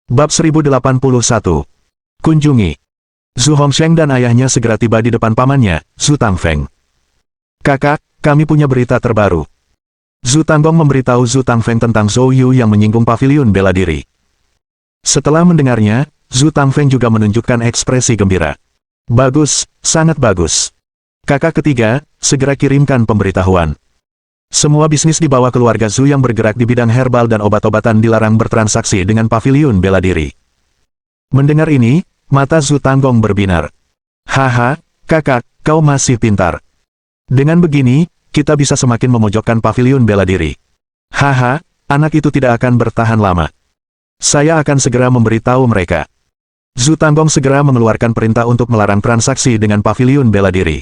Bab 1081. Kunjungi. Zhu Hongsheng dan ayahnya segera tiba di depan pamannya, Zhu Tangfeng. Kakak, kami punya berita terbaru. Zhu Tanggong memberitahu Zhu Tangfeng tentang Zhou Yu yang menyinggung paviliun bela diri. Setelah mendengarnya, Zhu Tangfeng juga menunjukkan ekspresi gembira. Bagus, sangat bagus. Kakak ketiga, segera kirimkan pemberitahuan. Semua bisnis di bawah keluarga Zhu yang bergerak di bidang herbal dan obat-obatan dilarang bertransaksi dengan paviliun bela diri. Mendengar ini, mata Zhu Tanggong berbinar. Haha, kakak, kau masih pintar. Dengan begini, kita bisa semakin memojokkan paviliun bela diri. Haha, anak itu tidak akan bertahan lama. Saya akan segera memberitahu mereka. Zhu Tanggong segera mengeluarkan perintah untuk melarang transaksi dengan paviliun bela diri.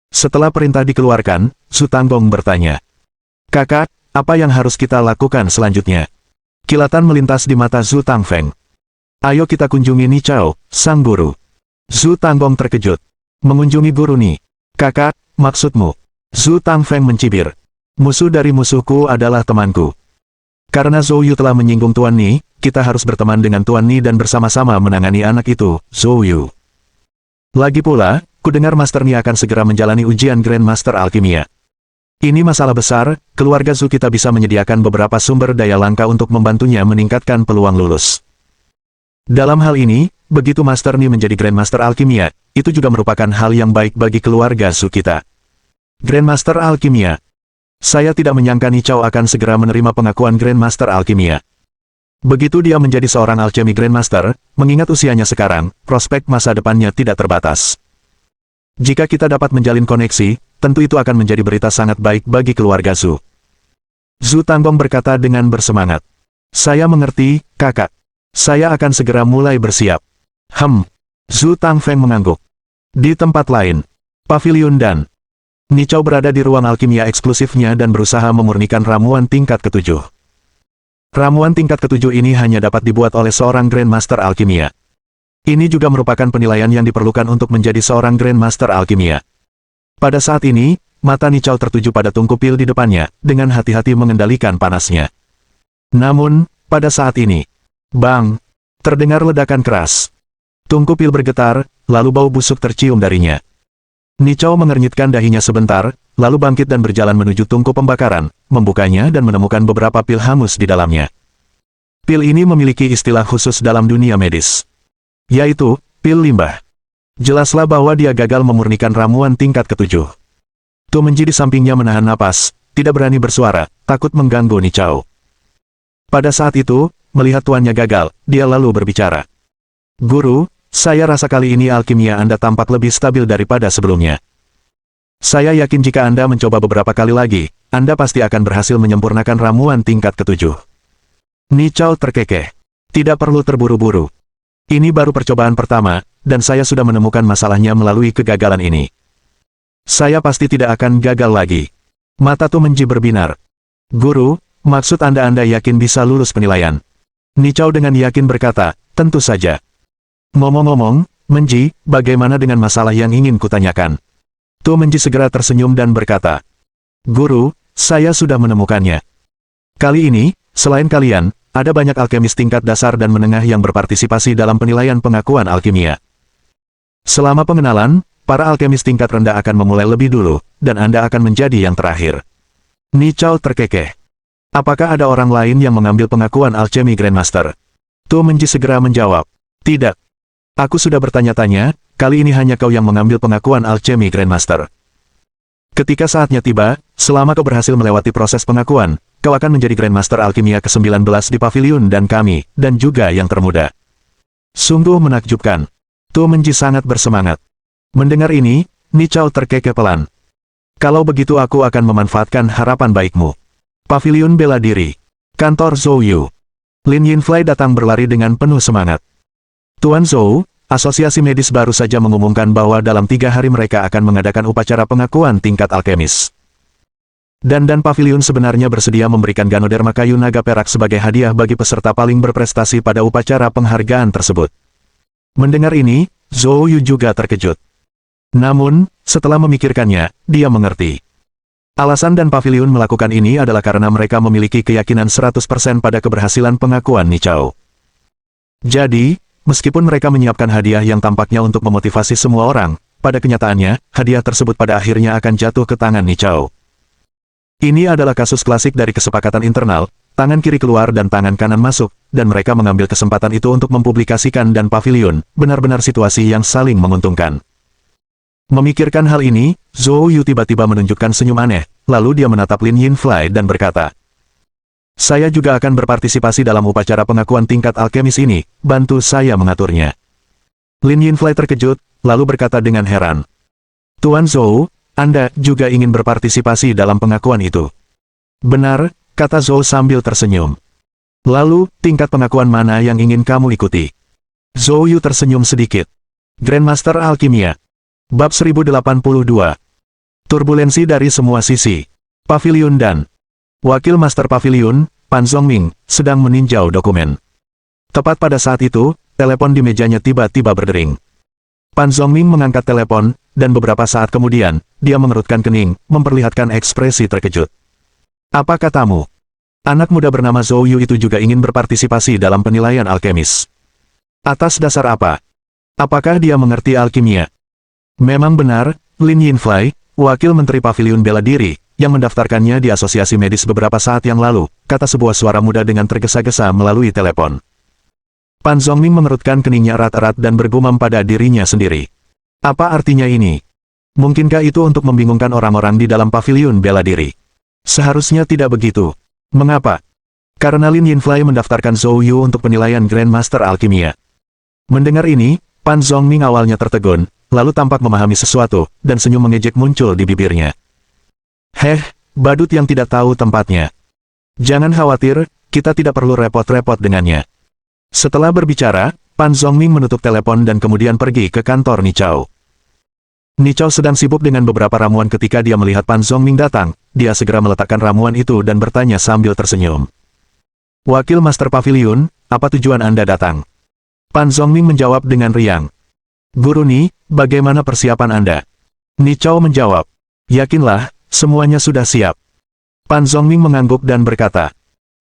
Setelah perintah dikeluarkan, Zhu Tanggong bertanya. Kakak, apa yang harus kita lakukan selanjutnya? Kilatan melintas di mata Zhu Tangfeng. Ayo kita kunjungi Ni Chao, sang guru. Zhu Tanggong terkejut. Mengunjungi guru Ni. Kakak, maksudmu? Zhu Tangfeng mencibir. Musuh dari musuhku adalah temanku. Karena Zhou Yu telah menyinggung Tuan Ni, kita harus berteman dengan Tuan Ni dan bersama-sama menangani anak itu, Zhou Yu. Lagi pula, kudengar Master Ni akan segera menjalani ujian Grand Master Alkimia. Ini masalah besar, keluarga Zhu kita bisa menyediakan beberapa sumber daya langka untuk membantunya meningkatkan peluang lulus. Dalam hal ini, begitu Master Ni menjadi Grand Master Alkimia, itu juga merupakan hal yang baik bagi keluarga Zhu kita. Grand Master Alkimia. Saya tidak menyangka Ni Chao akan segera menerima pengakuan Grand Master Alkimia. Begitu dia menjadi seorang alchemy Grand Master, mengingat usianya sekarang, prospek masa depannya tidak terbatas. Jika kita dapat menjalin koneksi, tentu itu akan menjadi berita sangat baik bagi keluarga Zhu. Zhu Tanggong berkata dengan bersemangat. Saya mengerti, kakak. Saya akan segera mulai bersiap. Zhu Tangfeng mengangguk. Di tempat lain, paviliun dan Ni Chao berada di ruang alkimia eksklusifnya dan berusaha memurnikan ramuan tingkat ketujuh. Ramuan tingkat ketujuh ini hanya dapat dibuat oleh seorang Grand Master Alkimia. Ini juga merupakan penilaian yang diperlukan untuk menjadi seorang Grand Master Alkimia. Pada saat ini, mata Ni Chao tertuju pada tungku pil di depannya, dengan hati-hati mengendalikan panasnya. Namun, pada saat ini, bang! Terdengar ledakan keras. Tungku pil bergetar, lalu bau busuk tercium darinya. Ni Chao mengernyitkan dahinya sebentar, lalu bangkit dan berjalan menuju tungku pembakaran, membukanya dan menemukan beberapa pil hangus di dalamnya. Pil ini memiliki istilah khusus dalam dunia medis, yaitu pil limbah. Jelaslah bahwa dia gagal memurnikan ramuan tingkat ketujuh. Tu Menji di sampingnya menahan napas, tidak berani bersuara, takut mengganggu Ni Chao. Pada saat itu, melihat tuannya gagal, dia lalu berbicara. Guru, saya rasa kali ini alkimia Anda tampak lebih stabil daripada sebelumnya. Saya yakin jika Anda mencoba beberapa kali lagi, Anda pasti akan berhasil menyempurnakan ramuan tingkat ketujuh. Ni Chao terkekeh. Tidak perlu terburu-buru. Ini baru percobaan pertama, dan saya sudah menemukan masalahnya melalui kegagalan ini. Saya pasti tidak akan gagal lagi. Mata Tu Menji berbinar. Guru, maksud Anda yakin bisa lulus penilaian? Ni Chao dengan yakin berkata, tentu saja. Ngomong-ngomong, Menji, bagaimana dengan masalah yang ingin kutanyakan? Tu Menji segera tersenyum dan berkata, Guru, saya sudah menemukannya. Kali ini, selain kalian, ada banyak alkemis tingkat dasar dan menengah yang berpartisipasi dalam penilaian pengakuan alkimia. Selama pengenalan, para alkemis tingkat rendah akan memulai lebih dulu, dan Anda akan menjadi yang terakhir. Ni Chao terkekeh. Apakah ada orang lain yang mengambil pengakuan alchemy Grandmaster? Tu Menji segera menjawab. Tidak. Aku sudah bertanya-tanya, kali ini hanya kau yang mengambil pengakuan alchemy Grandmaster. Ketika saatnya tiba, selama kau berhasil melewati proses pengakuan, kau akan menjadi Grandmaster Alkimia ke-19 di paviliun dan kami, dan juga yang termuda. Sungguh menakjubkan. Tu Menji sangat bersemangat. Mendengar ini, Ni Chao terkekeh pelan. Kalau begitu aku akan memanfaatkan harapan baikmu. Paviliun bela diri. Kantor Zhou Yu. Lin Yinflai datang berlari dengan penuh semangat. Tuan Zhou, asosiasi medis baru saja mengumumkan bahwa dalam 3 hari mereka akan mengadakan upacara pengakuan tingkat alkemis. Dan paviliun sebenarnya bersedia memberikan Ganoderma kayu naga perak sebagai hadiah bagi peserta paling berprestasi pada upacara penghargaan tersebut. Mendengar ini, Zhou Yu juga terkejut. Namun, setelah memikirkannya, dia mengerti. Alasan dan paviliun melakukan ini adalah karena mereka memiliki keyakinan 100% pada keberhasilan pengakuan Ni Chao. Jadi, meskipun mereka menyiapkan hadiah yang tampaknya untuk memotivasi semua orang, pada kenyataannya, hadiah tersebut pada akhirnya akan jatuh ke tangan Nichao. Ini adalah kasus klasik dari kesepakatan internal, tangan kiri keluar dan tangan kanan masuk, dan mereka mengambil kesempatan itu untuk mempublikasikan dan pavilion, benar-benar situasi yang saling menguntungkan. Memikirkan hal ini, Zhou Yu tiba-tiba menunjukkan senyum aneh, lalu dia menatap Lin Yinfei dan berkata, "Saya juga akan berpartisipasi dalam upacara pengakuan tingkat alkemis ini, bantu saya mengaturnya." Lin Yinfei terkejut, lalu berkata dengan heran, "Tuan Zhou, Anda juga ingin berpartisipasi dalam pengakuan itu?" "Benar," kata Zhou sambil tersenyum. "Lalu, tingkat pengakuan mana yang ingin kamu ikuti?" Zhou Yu tersenyum sedikit. Grandmaster Alkimia. Bab 1082. Turbulensi dari semua sisi. Pavilion dan Wakil Master Pavilion, Pan Zhongming, sedang meninjau dokumen. Tepat pada saat itu, telepon di mejanya tiba-tiba berdering. Pan Zhongming mengangkat telepon, dan beberapa saat kemudian, dia mengerutkan kening, memperlihatkan ekspresi terkejut. "Apa katamu? Anak muda bernama Zhou Yu itu juga ingin berpartisipasi dalam penilaian alkemis. Atas dasar apa? Apakah dia mengerti alkimia?" "Memang benar, Lin Yinfei, wakil Menteri Pavilion Bela Diri, yang mendaftarkannya di asosiasi medis beberapa saat yang lalu," kata sebuah suara muda dengan tergesa-gesa melalui telepon. Pan Zhongming mengerutkan keningnya erat-erat dan bergumam pada dirinya sendiri. Apa artinya ini? Mungkinkah itu untuk membingungkan orang-orang di dalam Pavilion Bela Diri? Seharusnya tidak begitu. Mengapa? Karena Lin Yinfei mendaftarkan Zhou Yu untuk penilaian Grandmaster Alkimia. Mendengar ini, Pan Zhongming awalnya tertegun, lalu tampak memahami sesuatu, dan senyum mengejek muncul di bibirnya. "Heh, badut yang tidak tahu tempatnya. Jangan khawatir, kita tidak perlu repot-repot dengannya." Setelah berbicara, Pan Zhongming menutup telepon dan kemudian pergi ke kantor Nichao. Nichao sedang sibuk dengan beberapa ramuan ketika dia melihat Pan Zhongming datang, dia segera meletakkan ramuan itu dan bertanya sambil tersenyum. "Wakil Master Pavilion, apa tujuan Anda datang?" Pan Zhongming menjawab dengan riang. "Guru Ni, bagaimana persiapan Anda?" Nichao menjawab, "Yakinlah, semuanya sudah siap." Pan Zhongming mengangguk dan berkata,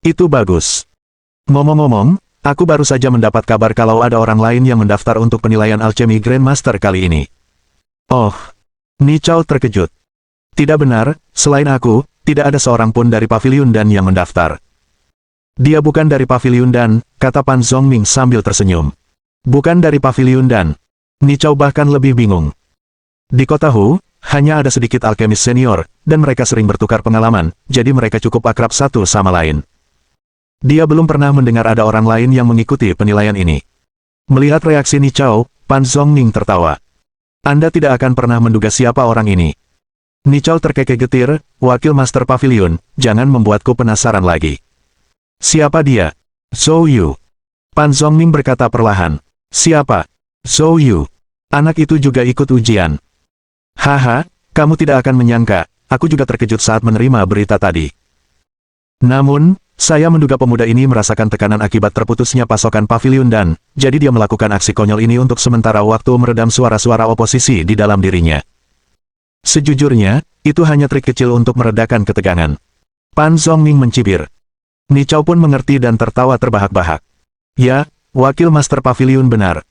"Itu bagus. Ngomong-ngomong, aku baru saja mendapat kabar kalau ada orang lain yang mendaftar untuk penilaian alchemy Grandmaster kali ini." "Oh." Nichao terkejut. "Tidak benar, selain aku, tidak ada seorang pun dari Pavilion Dan yang mendaftar." "Dia bukan dari Pavilion Dan," kata Pan Zhongming sambil tersenyum. "Bukan dari Pavilion Dan." Nichao bahkan lebih bingung. Di kota Hu, hanya ada sedikit alkemis senior, dan mereka sering bertukar pengalaman, jadi mereka cukup akrab satu sama lain. Dia belum pernah mendengar ada orang lain yang mengikuti penilaian ini. Melihat reaksi Nichao, Pan Zhongming tertawa. "Anda tidak akan pernah menduga siapa orang ini." Nichao terkekeh getir, "Wakil Master Pavilion, jangan membuatku penasaran lagi." "Siapa dia?" "Zhou Yu." Pan Zhongming berkata perlahan. "Siapa?" "Zhou Yu. Anak itu juga ikut ujian." "Haha, kamu tidak akan menyangka, aku juga terkejut saat menerima berita tadi. Namun, saya menduga pemuda ini merasakan tekanan akibat terputusnya pasokan Pavilion Dan, jadi dia melakukan aksi konyol ini untuk sementara waktu meredam suara-suara oposisi di dalam dirinya. Sejujurnya, itu hanya trik kecil untuk meredakan ketegangan." Pan Zhongming mencibir. Nichao pun mengerti dan tertawa terbahak-bahak. "Ya, wakil Master Pavilion benar.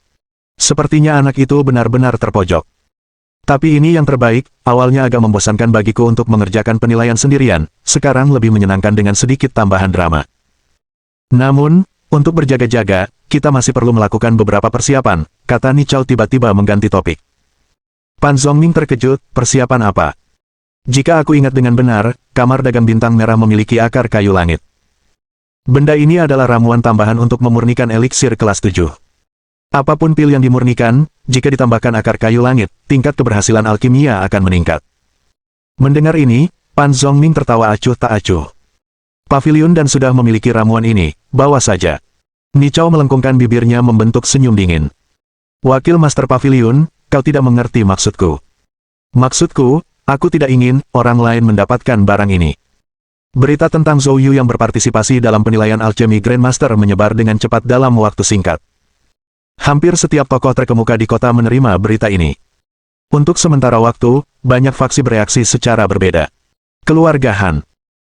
Sepertinya anak itu benar-benar terpojok. Tapi ini yang terbaik, awalnya agak membosankan bagiku untuk mengerjakan penilaian sendirian, sekarang lebih menyenangkan dengan sedikit tambahan drama. Namun, untuk berjaga-jaga, kita masih perlu melakukan beberapa persiapan," kata Nichao tiba-tiba mengganti topik. Pan Zhongming terkejut, "Persiapan apa?" "Jika aku ingat dengan benar, kamar dagang bintang merah memiliki akar kayu langit. Benda ini adalah ramuan tambahan untuk memurnikan eliksir kelas 7. Apapun pil yang dimurnikan, jika ditambahkan akar kayu langit, tingkat keberhasilan alkimia akan meningkat." Mendengar ini, Pan Zhongming tertawa acuh tak acuh. "Pavilion Dan sudah memiliki ramuan ini, bawa saja." Nichao melengkungkan bibirnya membentuk senyum dingin. "Wakil Master Pavilion, kau tidak mengerti maksudku." "Maksudku, aku tidak ingin orang lain mendapatkan barang ini." Berita tentang Zhou Yu yang berpartisipasi dalam penilaian alchemy Grandmaster menyebar dengan cepat dalam waktu singkat. Hampir setiap tokoh terkemuka di kota menerima berita ini. Untuk sementara waktu, banyak faksi bereaksi secara berbeda. Keluarga Han.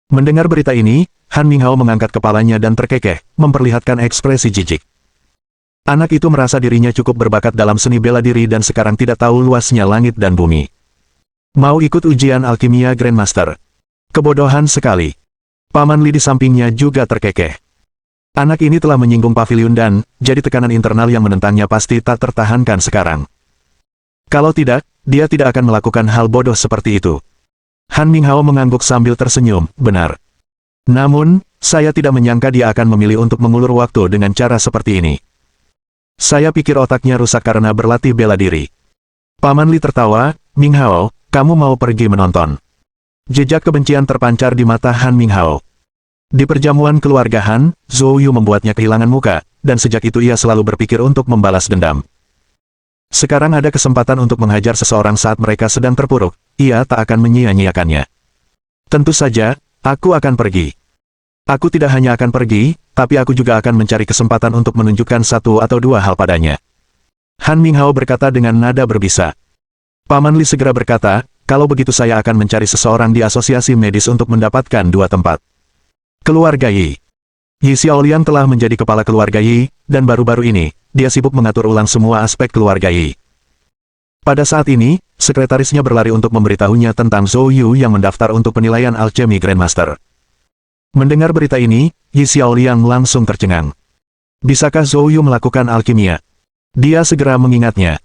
Mendengar berita ini, Han Minghao mengangkat kepalanya dan terkekeh, memperlihatkan ekspresi jijik. Anak itu merasa dirinya cukup berbakat dalam seni bela diri dan sekarang tidak tahu luasnya langit dan bumi. Mau ikut ujian alkimia Grandmaster? Kebodohan sekali. Paman Li di sampingnya juga terkekeh. Anak ini telah menyinggung Pavilion Dan, jadi tekanan internal yang menentangnya pasti tak tertahankan sekarang. Kalau tidak, dia tidak akan melakukan hal bodoh seperti itu. Han Minghao mengangguk sambil tersenyum, benar. Namun, saya tidak menyangka dia akan memilih untuk mengulur waktu dengan cara seperti ini. Saya pikir otaknya rusak karena berlatih bela diri. Paman Li tertawa, Minghao, kamu mau pergi menonton. Jejak kebencian terpancar di mata Han Minghao. Di perjamuan keluarga Han, Zhou Yu membuatnya kehilangan muka, dan sejak itu ia selalu berpikir untuk membalas dendam. Sekarang ada kesempatan untuk menghajar seseorang saat mereka sedang terpuruk, ia tak akan menyia-nyiakannya. Tentu saja, aku akan pergi. Aku tidak hanya akan pergi, tapi aku juga akan mencari kesempatan untuk menunjukkan satu atau dua hal padanya. Han Minghao berkata dengan nada berbisa. Paman Li segera berkata, kalau begitu saya akan mencari seseorang di asosiasi medis untuk mendapatkan dua tempat. Keluarga Yi. Yi Xiaoliang telah menjadi kepala keluarga Yi, dan baru-baru ini, dia sibuk mengatur ulang semua aspek keluarga Yi. Pada saat ini, sekretarisnya berlari untuk memberitahunya tentang Zhou Yu yang mendaftar untuk penilaian alchemy Grandmaster. Mendengar berita ini, Yi Xiaoliang langsung tercengang. Bisakah Zhou Yu melakukan alkimia? Dia segera mengingatnya.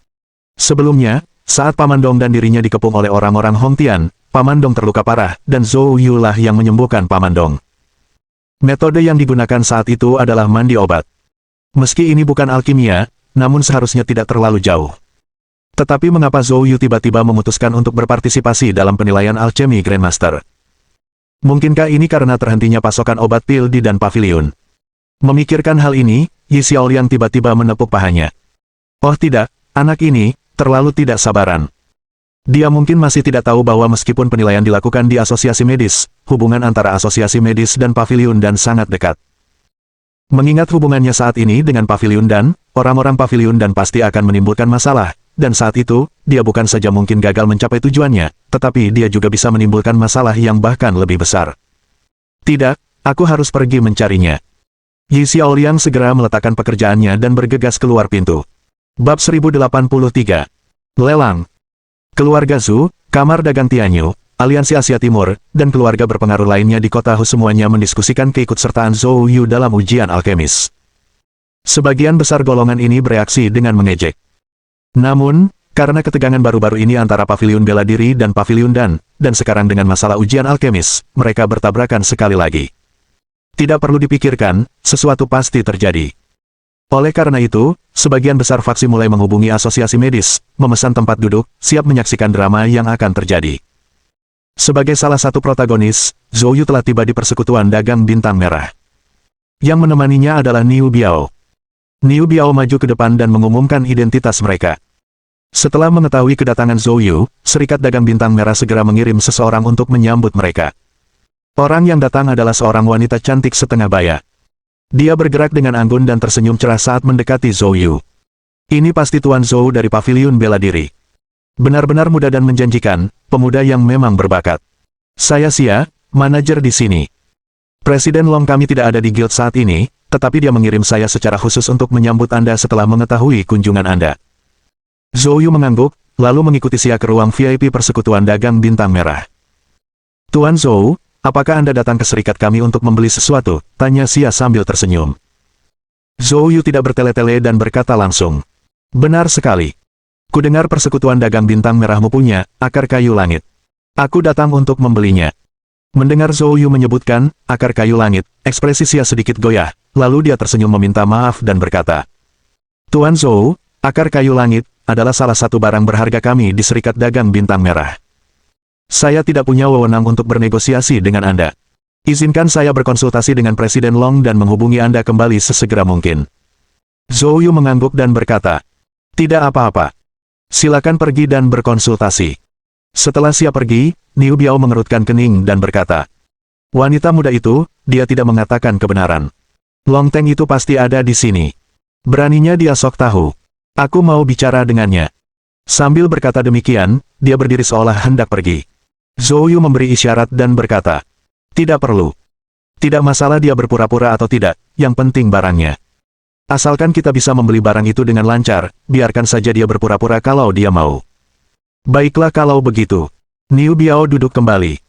Sebelumnya, saat Paman Dong dan dirinya dikepung oleh orang-orang Hong Tian, Paman Dong terluka parah, dan Zhou Yu lah yang menyembuhkan Paman Dong. Metode yang digunakan saat itu adalah mandi obat. Meski ini bukan alkimia, namun seharusnya tidak terlalu jauh. Tetapi mengapa Zhou Yu tiba-tiba memutuskan untuk berpartisipasi dalam penilaian alchemy Grandmaster? Mungkinkah ini karena terhentinya pasokan obat pil di Dan Pavilion? Memikirkan hal ini, Yi Xiaoliang tiba-tiba menepuk pahanya. Oh tidak, anak ini, terlalu tidak sabaran. Dia mungkin masih tidak tahu bahwa meskipun penilaian dilakukan di asosiasi medis, hubungan antara asosiasi medis dan Pavilion Dan sangat dekat. Mengingat hubungannya saat ini dengan Pavilion Dan, orang-orang Pavilion Dan pasti akan menimbulkan masalah, dan saat itu, dia bukan saja mungkin gagal mencapai tujuannya, tetapi dia juga bisa menimbulkan masalah yang bahkan lebih besar. Tidak, aku harus pergi mencarinya. Yi Xiaoliang segera meletakkan pekerjaannya dan bergegas keluar pintu. Bab 1083. Lelang. Keluarga Zhu, Kamar Dagang Tianyu, Aliansi Asia Timur, dan keluarga berpengaruh lainnya di kota Hu semuanya mendiskusikan keikutsertaan Zhou Yu dalam ujian alkemis. Sebagian besar golongan ini bereaksi dengan mengejek. Namun, karena ketegangan baru-baru ini antara Pavilion Bela Diri dan Pavilion Dan sekarang dengan masalah ujian alkemis, mereka bertabrakan sekali lagi. Tidak perlu dipikirkan, sesuatu pasti terjadi. Oleh karena itu, sebagian besar faksi mulai menghubungi asosiasi medis, memesan tempat duduk, siap menyaksikan drama yang akan terjadi. Sebagai salah satu protagonis, Zhou Yu telah tiba di persekutuan dagang bintang merah. Yang menemaninya adalah Niu Biao. Niu Biao maju ke depan dan mengumumkan identitas mereka. Setelah mengetahui kedatangan Zhou Yu, Serikat Dagang Bintang Merah segera mengirim seseorang untuk menyambut mereka. Orang yang datang adalah seorang wanita cantik setengah baya. Dia bergerak dengan anggun dan tersenyum cerah saat mendekati Zhou Yu. Ini pasti Tuan Zhou dari Pavilion Bela Diri. Benar-benar muda dan menjanjikan, pemuda yang memang berbakat. Saya Xia, manajer di sini. Presiden Long kami tidak ada di guild saat ini, tetapi dia mengirim saya secara khusus untuk menyambut Anda setelah mengetahui kunjungan Anda. Zhou Yu mengangguk, lalu mengikuti Xia ke ruang VIP Persekutuan Dagang Bintang Merah. Tuan Zhou, apakah Anda datang ke serikat kami untuk membeli sesuatu? Tanya Xia sambil tersenyum. Zhou Yu tidak bertele-tele dan berkata langsung. Benar sekali. Kudengar Persekutuan Dagang Bintang Merahmu punya akar kayu langit. Aku datang untuk membelinya. Mendengar Zhou Yu menyebutkan akar kayu langit, ekspresi Xia sedikit goyah, lalu dia tersenyum meminta maaf dan berkata, Tuan Zhou, akar kayu langit adalah salah satu barang berharga kami di Serikat Dagang Bintang Merah. Saya tidak punya wewenang untuk bernegosiasi dengan Anda. Izinkan saya berkonsultasi dengan Presiden Long dan menghubungi Anda kembali sesegera mungkin. Zhou Yu mengangguk dan berkata, tidak apa-apa. Silakan pergi dan berkonsultasi. Setelah Xia pergi, Niu Biao mengerutkan kening dan berkata, wanita muda itu, dia tidak mengatakan kebenaran. Long Teng itu pasti ada di sini. Beraninya dia sok tahu. Aku mau bicara dengannya. Sambil berkata demikian, dia berdiri seolah hendak pergi. Zhou Yu memberi isyarat dan berkata, tidak perlu. Tidak masalah dia berpura-pura atau tidak, yang penting barangnya. Asalkan kita bisa membeli barang itu dengan lancar, biarkan saja dia berpura-pura kalau dia mau. Baiklah kalau begitu. Niu Biao duduk kembali.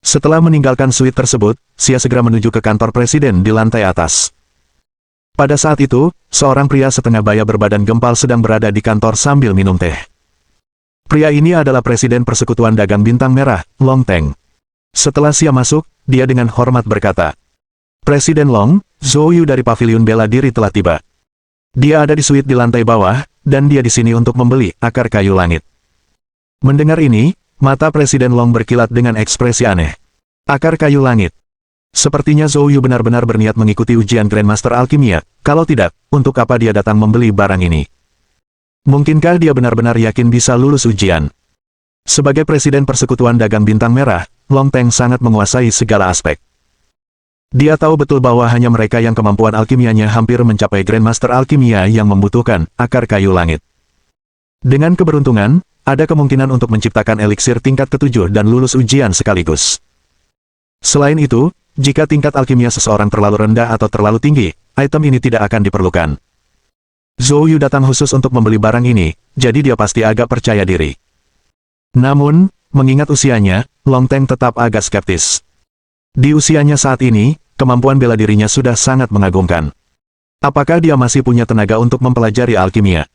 Setelah meninggalkan suite tersebut, Xia segera menuju ke kantor presiden di lantai atas. Pada saat itu, seorang pria setengah baya berbadan gempal sedang berada di kantor sambil minum teh. Pria ini adalah Presiden Persekutuan Dagang Bintang Merah, Long Teng. Setelah Xia masuk, dia dengan hormat berkata, "Presiden Long, Zhou Yu dari Paviliun Bela Diri telah tiba. Dia ada di suite di lantai bawah, dan dia di sini untuk membeli akar kayu langit." Mendengar ini, mata Presiden Long berkilat dengan ekspresi aneh. Akar kayu langit. Sepertinya Zhou Yu benar-benar berniat mengikuti ujian Grandmaster Alkimia, kalau tidak, untuk apa dia datang membeli barang ini? Mungkinkah dia benar-benar yakin bisa lulus ujian? Sebagai Presiden Persekutuan Dagang Bintang Merah, Long Teng sangat menguasai segala aspek. Dia tahu betul bahwa hanya mereka yang kemampuan alkimianya hampir mencapai Grandmaster Alkimia yang membutuhkan akar kayu langit. Dengan keberuntungan, ada kemungkinan untuk menciptakan eliksir tingkat ke-7 dan lulus ujian sekaligus. Selain itu, jika tingkat alkimia seseorang terlalu rendah atau terlalu tinggi, item ini tidak akan diperlukan. Zhou Yu datang khusus untuk membeli barang ini, jadi dia pasti agak percaya diri. Namun, mengingat usianya, Long Teng tetap agak skeptis. Di usianya saat ini, kemampuan bela dirinya sudah sangat mengagumkan. Apakah dia masih punya tenaga untuk mempelajari alkimia?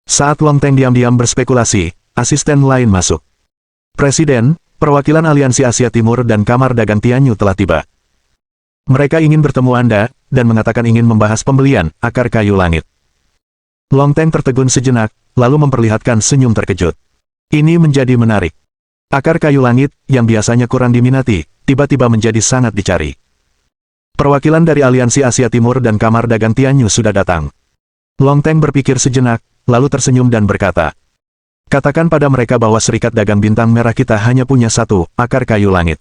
Saat Long Teng diam-diam berspekulasi, asisten lain masuk. "Presiden, perwakilan Aliansi Asia Timur dan Kamar Dagang Tianyu telah tiba. Mereka ingin bertemu Anda, dan mengatakan ingin membahas pembelian akar kayu langit." Long Teng tertegun sejenak, lalu memperlihatkan senyum terkejut. Ini menjadi menarik. Akar kayu langit, yang biasanya kurang diminati, tiba-tiba menjadi sangat dicari. Perwakilan dari Aliansi Asia Timur dan Kamar Dagang Tianyu sudah datang. Long Teng berpikir sejenak, lalu tersenyum dan berkata, "Katakan pada mereka bahwa Serikat Dagang Bintang Merah kita hanya punya satu akar kayu langit.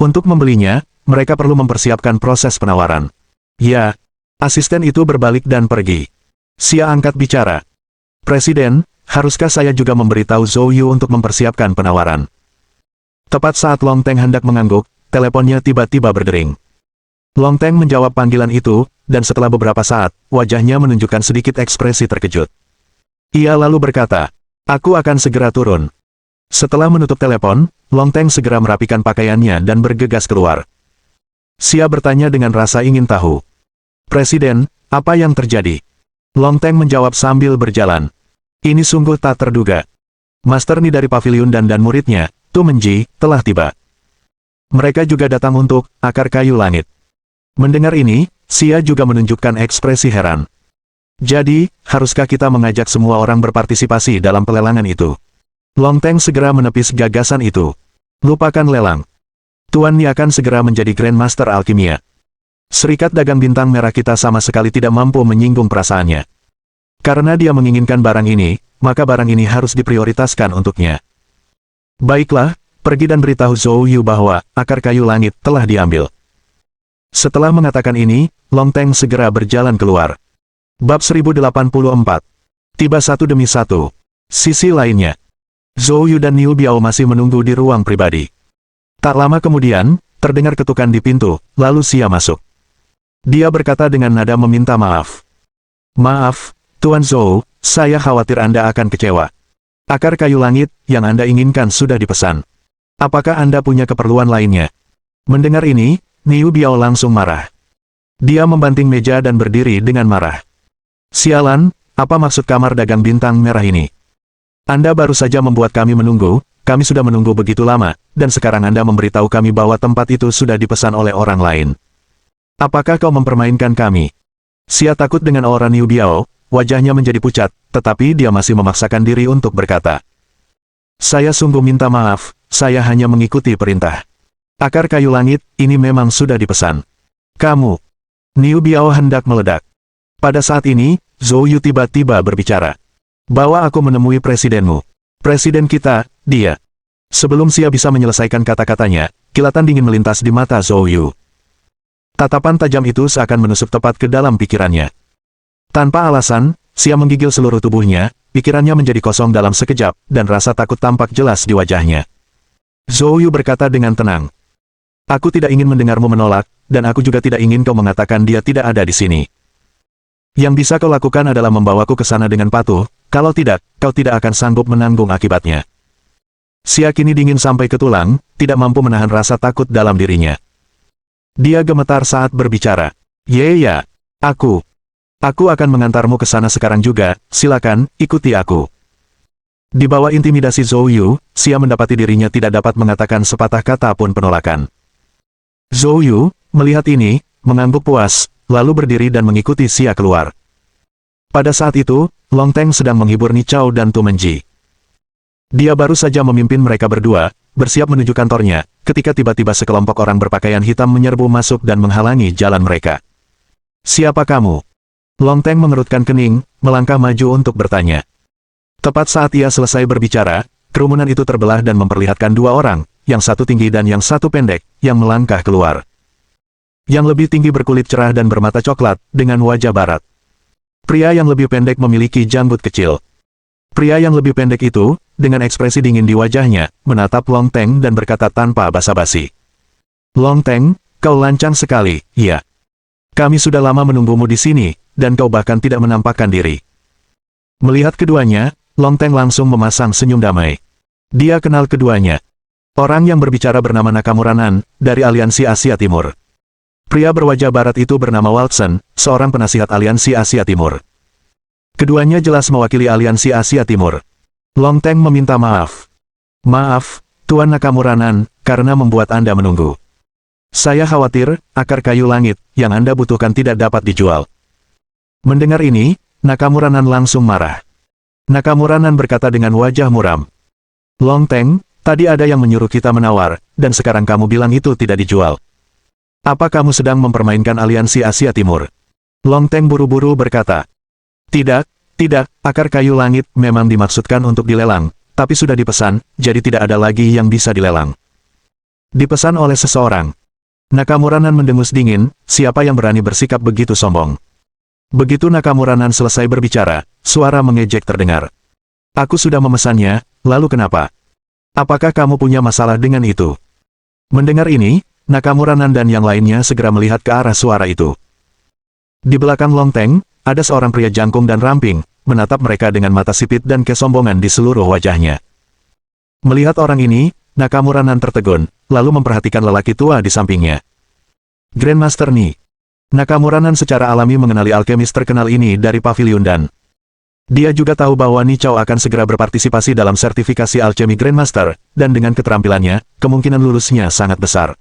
Untuk membelinya, mereka perlu mempersiapkan proses penawaran." "Ya." Asisten itu berbalik dan pergi. Xia angkat bicara. "Presiden, haruskah saya juga memberitahu Zhou Yu untuk mempersiapkan penawaran?" Tepat saat Long Teng hendak mengangguk, teleponnya tiba-tiba berdering. Long Teng menjawab panggilan itu, dan setelah beberapa saat, wajahnya menunjukkan sedikit ekspresi terkejut. Ia lalu berkata, "Aku akan segera turun." Setelah menutup telepon, Long Teng segera merapikan pakaiannya dan bergegas keluar. Xia bertanya dengan rasa ingin tahu. "Presiden, apa yang terjadi?" Long Teng menjawab sambil berjalan. "Ini sungguh tak terduga. Master Ni dari Paviliun dan muridnya, Tu Menji, telah tiba. Mereka juga datang untuk akar kayu langit." Mendengar ini, Xia juga menunjukkan ekspresi heran. "Jadi, haruskah kita mengajak semua orang berpartisipasi dalam pelelangan itu?" Long Teng segera menepis gagasan itu. "Lupakan lelang. Tuan Ni akan segera menjadi Grandmaster Alkimia. Serikat Dagang Bintang Merah kita sama sekali tidak mampu menyinggung perasaannya. Karena dia menginginkan barang ini, maka barang ini harus diprioritaskan untuknya. Baiklah, pergi dan beritahu Zhou Yu bahwa akar kayu langit telah diambil." Setelah mengatakan ini, Long Teng segera berjalan keluar. Bab 1084. Tiba satu demi satu. Sisi lainnya, Zhou Yu dan Niu Biao masih menunggu di ruang pribadi. Tak lama kemudian, terdengar ketukan di pintu, lalu Xia masuk. Dia berkata dengan nada meminta maaf. "Maaf, Tuan Zhou, saya khawatir Anda akan kecewa. Akar kayu langit, yang Anda inginkan sudah dipesan. Apakah Anda punya keperluan lainnya?" Mendengar ini, Niu Biao langsung marah. Dia membanting meja dan berdiri dengan marah. "Sialan, apa maksud Kamar Dagang Bintang Merah ini? Anda baru saja membuat kami menunggu, kami sudah menunggu begitu lama, dan sekarang Anda memberitahu kami bahwa tempat itu sudah dipesan oleh orang lain. Apakah kau mempermainkan kami?" Xia takut dengan aura Niu Biao, wajahnya menjadi pucat, tetapi dia masih memaksakan diri untuk berkata, "Saya sungguh minta maaf, saya hanya mengikuti perintah. Akar kayu langit, ini memang sudah dipesan." "Kamu..." Niu Biao hendak meledak. Pada saat ini, Zhou Yu tiba-tiba berbicara. "Bawa aku menemui presidenmu. Presiden kita, dia." Sebelum Xia bisa menyelesaikan kata-katanya, kilatan dingin melintas di mata Zhou Yu. Tatapan tajam itu seakan menusuk tepat ke dalam pikirannya. Tanpa alasan, Xia menggigil seluruh tubuhnya, pikirannya menjadi kosong dalam sekejap, dan rasa takut tampak jelas di wajahnya. Zhou Yu berkata dengan tenang, "Aku tidak ingin mendengarmu menolak, dan aku juga tidak ingin kau mengatakan dia tidak ada di sini." Yang bisa kau lakukan adalah membawaku ke sana dengan patuh, kalau tidak, kau tidak akan sanggup menanggung akibatnya. Xia kini dingin sampai ke tulang, tidak mampu menahan rasa takut dalam dirinya. Dia gemetar saat berbicara. Ya, aku akan mengantarmu ke sana sekarang juga, silakan, ikuti aku. Di bawah intimidasi Zhou Yu, Xia mendapati dirinya tidak dapat mengatakan sepatah kata pun penolakan. Zhou Yu, melihat ini, mengangguk puas, lalu berdiri dan mengikuti Xia keluar. Pada saat itu, Long Teng sedang menghibur Ni Chao dan Tu Menji. Dia baru saja memimpin mereka berdua, bersiap menuju kantornya, ketika tiba-tiba sekelompok orang berpakaian hitam menyerbu masuk dan menghalangi jalan mereka. Siapa kamu? Long Teng mengerutkan kening, melangkah maju untuk bertanya. Tepat saat ia selesai berbicara, kerumunan itu terbelah dan memperlihatkan dua orang, yang satu tinggi dan yang satu pendek, yang melangkah keluar. Yang lebih tinggi berkulit cerah dan bermata coklat, dengan wajah barat. Pria yang lebih pendek memiliki janggut kecil. Pria yang lebih pendek itu, dengan ekspresi dingin di wajahnya, menatap Long Teng dan berkata tanpa basa-basi. Long Teng, kau lancang sekali, iya. Kami sudah lama menunggumu di sini, dan kau bahkan tidak menampakkan diri. Melihat keduanya, Long Teng langsung memasang senyum damai. Dia kenal keduanya. Orang yang berbicara bernama Nakamuranan, dari Aliansi Asia Timur. Pria berwajah barat itu bernama Watson, seorang penasihat Aliansi Asia Timur. Keduanya jelas mewakili Aliansi Asia Timur. Long Teng meminta maaf. Maaf, Tuan Nakamuranan, karena membuat Anda menunggu. Saya khawatir, akar kayu langit, yang Anda butuhkan tidak dapat dijual. Mendengar ini, Nakamuranan langsung marah. Nakamuranan berkata dengan wajah muram. Long Teng, tadi ada yang menyuruh kita menawar, dan sekarang kamu bilang itu tidak dijual. Apa kamu sedang mempermainkan Aliansi Asia Timur? Long Teng buru-buru berkata. Tidak, akar kayu langit memang dimaksudkan untuk dilelang, tapi sudah dipesan, jadi tidak ada lagi yang bisa dilelang. Dipesan oleh seseorang. Nakamuranan mendengus dingin, siapa yang berani bersikap begitu sombong. Begitu Nakamuranan selesai berbicara, suara mengejek terdengar. Aku sudah memesannya, lalu kenapa? Apakah kamu punya masalah dengan itu? Mendengar ini, Nakamuranan dan yang lainnya segera melihat ke arah suara itu. Di belakang Long Teng, ada seorang pria jangkung dan ramping, menatap mereka dengan mata sipit dan kesombongan di seluruh wajahnya. Melihat orang ini, Nakamuranan tertegun, lalu memperhatikan lelaki tua di sampingnya. Grandmaster Ni. Nakamuranan secara alami mengenali alkemis terkenal ini dari Pavilion Dan. Dia juga tahu bahwa Ni Chao akan segera berpartisipasi dalam sertifikasi alchemy Grandmaster, dan dengan keterampilannya, kemungkinan lulusnya sangat besar.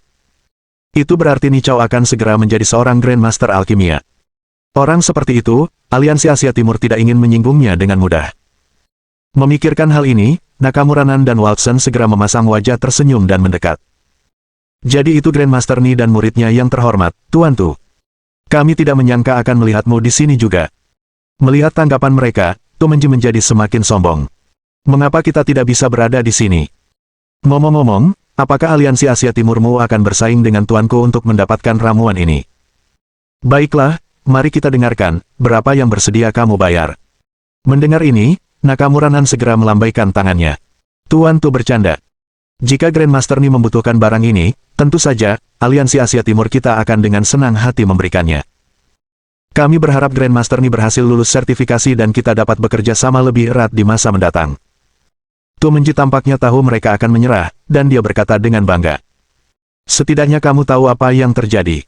Itu berarti Ni Chao akan segera menjadi seorang Grandmaster Alkimia. Orang seperti itu, Aliansi Asia Timur tidak ingin menyinggungnya dengan mudah. Memikirkan hal ini, Nakamuranan dan Watson segera memasang wajah tersenyum dan mendekat. Jadi itu Grandmaster Ni dan muridnya yang terhormat, Tuan Tu. Kami tidak menyangka akan melihatmu di sini juga. Melihat tanggapan mereka, Tu Menji menjadi semakin sombong. Mengapa kita tidak bisa berada di sini? Ngomong-ngomong, apakah Aliansi Asia Timurmu akan bersaing dengan tuanku untuk mendapatkan ramuan ini? Baiklah, mari kita dengarkan, berapa yang bersedia kamu bayar. Mendengar ini, Nakamuranan segera melambaikan tangannya. Tuan Tu bercanda. Jika Grandmaster Ni membutuhkan barang ini, tentu saja, Aliansi Asia Timur kita akan dengan senang hati memberikannya. Kami berharap Grandmaster Ni berhasil lulus sertifikasi dan kita dapat bekerja sama lebih erat di masa mendatang. Tu Menji tampaknya tahu mereka akan menyerah, dan dia berkata dengan bangga. Setidaknya kamu tahu apa yang terjadi.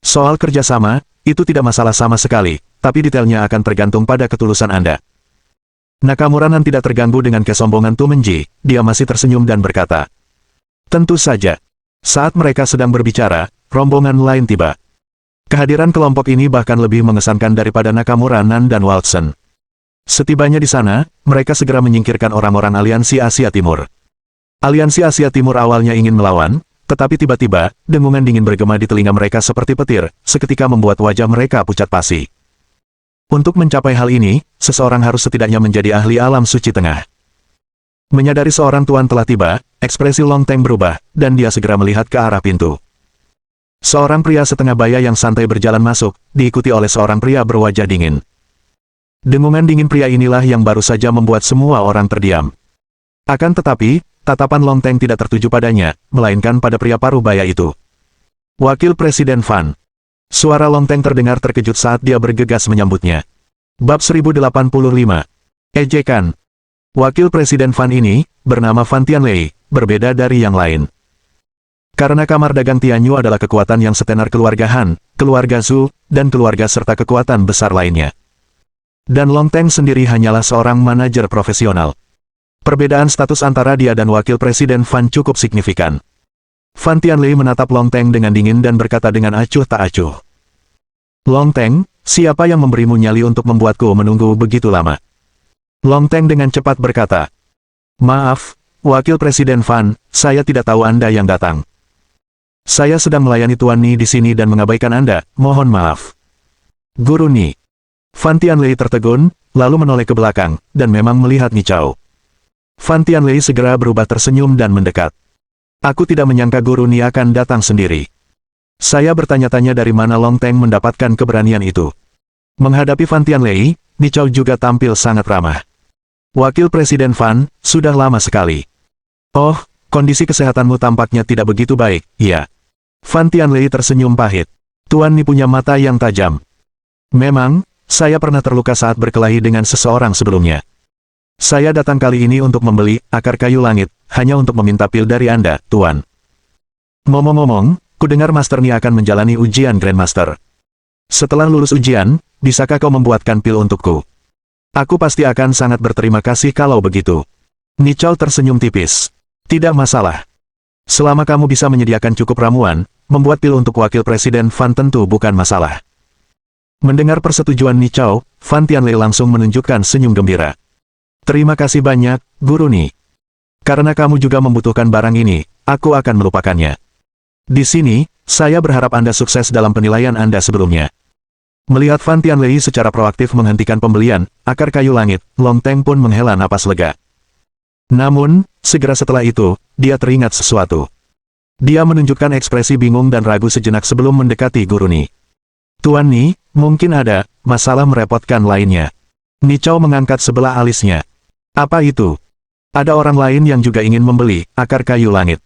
Soal kerjasama, itu tidak masalah sama sekali, tapi detailnya akan tergantung pada ketulusan Anda. Nakamuranan tidak terganggu dengan kesombongan Tu Menji, dia masih tersenyum dan berkata. Tentu saja. Saat mereka sedang berbicara, rombongan lain tiba. Kehadiran kelompok ini bahkan lebih mengesankan daripada Nakamuranan dan Watson. Setibanya di sana, mereka segera menyingkirkan orang-orang Aliansi Asia Timur. Aliansi Asia Timur awalnya ingin melawan, tetapi tiba-tiba, dengungan dingin bergema di telinga mereka seperti petir, seketika membuat wajah mereka pucat pasi. Untuk mencapai hal ini, seseorang harus setidaknya menjadi ahli alam suci tengah. Menyadari seorang tuan telah tiba, ekspresi Long Teng berubah, dan dia segera melihat ke arah pintu. Seorang pria setengah baya yang santai berjalan masuk, diikuti oleh seorang pria berwajah dingin. Dengungan dingin pria inilah yang baru saja membuat semua orang terdiam. Akan tetapi, tatapan Long Teng tidak tertuju padanya, melainkan pada pria paruh baya itu. Wakil Presiden Fan. Suara Long Teng terdengar terkejut saat dia bergegas menyambutnya. Bab 1085. Ejekan. Wakil Presiden Fan ini, bernama Fan Tianlei, berbeda dari yang lain. Karena kamar dagang Tianyu adalah kekuatan yang setenar keluarga Han, keluarga Zhu, dan keluarga serta kekuatan besar lainnya. Dan Long Teng sendiri hanyalah seorang manajer profesional. Perbedaan status antara dia dan Wakil Presiden Fan cukup signifikan. Fan Tianlei menatap Long Teng dengan dingin dan berkata dengan acuh tak acuh. Long Teng, siapa yang memberimu nyali untuk membuatku menunggu begitu lama? Long Teng dengan cepat berkata, maaf, Wakil Presiden Fan, saya tidak tahu Anda yang datang. Saya sedang melayani Tuan Ni di sini dan mengabaikan Anda, mohon maaf. Guru Ni. Fan Tianlei tertegun, lalu menoleh ke belakang, dan memang melihat Ni Chao. Fan Tianlei segera berubah tersenyum dan mendekat. Aku tidak menyangka Guru Ni akan datang sendiri. Saya bertanya-tanya dari mana Long Teng mendapatkan keberanian itu. Menghadapi Fan Tianlei, Ni Chao juga tampil sangat ramah. Wakil Presiden Fan, sudah lama sekali. Oh, kondisi kesehatanmu tampaknya tidak begitu baik, iya. Fan Tianlei tersenyum pahit. Tuan Ni punya mata yang tajam. Memang, saya pernah terluka saat berkelahi dengan seseorang sebelumnya. Saya datang kali ini untuk membeli akar kayu langit, hanya untuk meminta pil dari Anda, Tuan. Ngomong-ngomong, kudengar Master Ni akan menjalani ujian Grandmaster. Setelah lulus ujian, bisakah kau membuatkan pil untukku? Aku pasti akan sangat berterima kasih kalau begitu. Ni Chao tersenyum tipis. Tidak masalah. Selama kamu bisa menyediakan cukup ramuan, membuat pil untuk Wakil Presiden Fan tentu bukan masalah. Mendengar persetujuan Ni Chao, Fan Tianlei langsung menunjukkan senyum gembira. Terima kasih banyak, Guru Ni. Karena kamu juga membutuhkan barang ini, aku akan melupakannya. Di sini, saya berharap Anda sukses dalam penilaian Anda sebelumnya. Melihat Fan Tianlei secara proaktif menghentikan pembelian akar kayu langit, Long Teng pun menghela napas lega. Namun, segera setelah itu, dia teringat sesuatu. Dia menunjukkan ekspresi bingung dan ragu sejenak sebelum mendekati Guru Ni. Tuan Ni, mungkin ada masalah merepotkan lainnya. Ni Chao mengangkat sebelah alisnya. Apa itu? Ada orang lain yang juga ingin membeli akar kayu langit.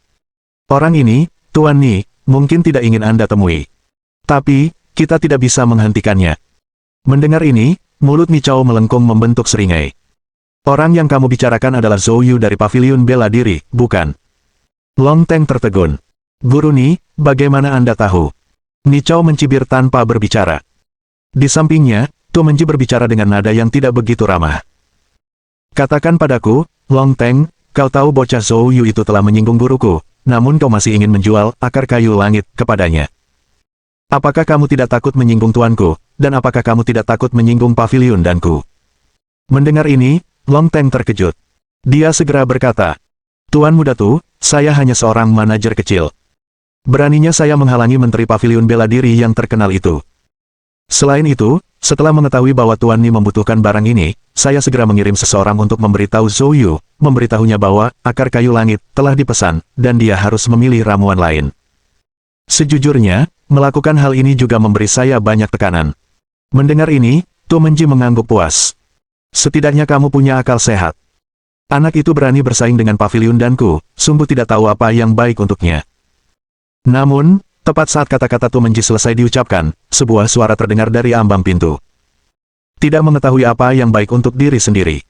Orang ini, Tuan Ni, mungkin tidak ingin Anda temui. Tapi, kita tidak bisa menghentikannya. Mendengar ini, mulut Ni Chao melengkung membentuk seringai. Orang yang kamu bicarakan adalah Zhou Yu dari Paviliun Bela Diri, bukan? Long Teng tertegun. Guru Ni, bagaimana Anda tahu? Ni Chao mencibir tanpa berbicara. Di sampingnya, Tu Menji berbicara dengan nada yang tidak begitu ramah. Katakan padaku, Long Teng, kau tahu bocah Zhou Yu itu telah menyinggung guruku, namun kau masih ingin menjual akar kayu langit kepadanya. Apakah kamu tidak takut menyinggung tuanku, dan apakah kamu tidak takut menyinggung Paviliun danku? Mendengar ini, Long Teng terkejut. Dia segera berkata, Tuan Muda Tu, saya hanya seorang manajer kecil. Beraninya saya menghalangi Menteri Paviliun Bela Diri yang terkenal itu. Selain itu, setelah mengetahui bahwa Tuan Ni membutuhkan barang ini, saya segera mengirim seseorang untuk memberitahu Zhou Yu, memberitahunya bahwa akar kayu langit telah dipesan, dan dia harus memilih ramuan lain. Sejujurnya, melakukan hal ini juga memberi saya banyak tekanan. Mendengar ini, Tu Menji mengangguk puas. Setidaknya kamu punya akal sehat. Anak itu berani bersaing dengan Paviliun danku, sungguh tidak tahu apa yang baik untuknya. Namun, tepat saat kata-kata Tu Menji selesai diucapkan, sebuah suara terdengar dari ambang pintu. Tidak mengetahui apa yang baik untuk diri sendiri.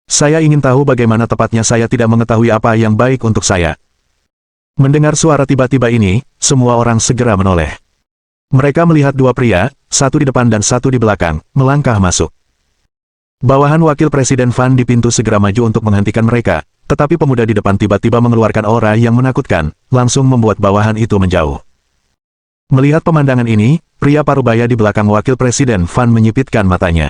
Saya ingin tahu bagaimana tepatnya saya tidak mengetahui apa yang baik untuk saya. Mendengar suara tiba-tiba ini, semua orang segera menoleh. Mereka melihat dua pria, satu di depan dan satu di belakang, melangkah masuk. Bawahan Wakil Presiden Fan di pintu segera maju untuk menghentikan mereka, tetapi pemuda di depan tiba-tiba mengeluarkan aura yang menakutkan, langsung membuat bawahan itu menjauh. Melihat pemandangan ini, pria parubaya di belakang Wakil Presiden Fan menyipitkan matanya.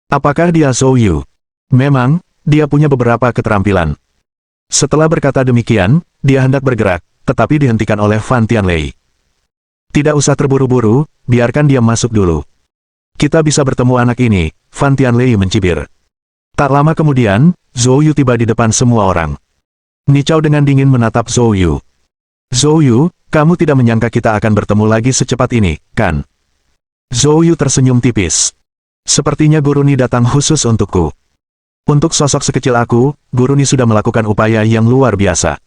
Apakah dia Zhou Yu? Memang, dia punya beberapa keterampilan. Setelah berkata demikian, dia hendak bergerak, tetapi dihentikan oleh Fan Tianlei. Tidak usah terburu-buru, biarkan dia masuk dulu. Kita bisa bertemu anak ini, Fan Tianlei mencibir. Tak lama kemudian, Zhou Yu tiba di depan semua orang. Ni Chao dengan dingin menatap Zhou Yu. Zhou Yu, kamu tidak menyangka kita akan bertemu lagi secepat ini, kan? Zhou Yu tersenyum tipis. Sepertinya Guru Ni datang khusus untukku. Untuk sosok sekecil aku, Guru Ni sudah melakukan upaya yang luar biasa.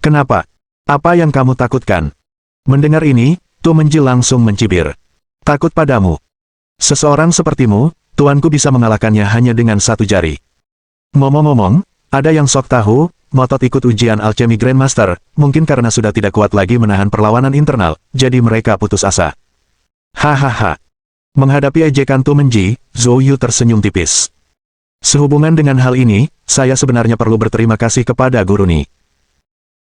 Kenapa? Apa yang kamu takutkan? Mendengar ini, Tu Menji langsung mencibir. Takut padamu. Seseorang sepertimu, tuanku bisa mengalahkannya hanya dengan satu jari. Ngomong-ngomong, ada yang sok tahu, ngotot ikut ujian alchemy Grandmaster, mungkin karena sudah tidak kuat lagi menahan perlawanan internal, jadi mereka putus asa. Hahaha. Menghadapi ejekan Tu Menji, Zhou Yu tersenyum tipis. Sehubungan dengan hal ini, saya sebenarnya perlu berterima kasih kepada Guru Ni.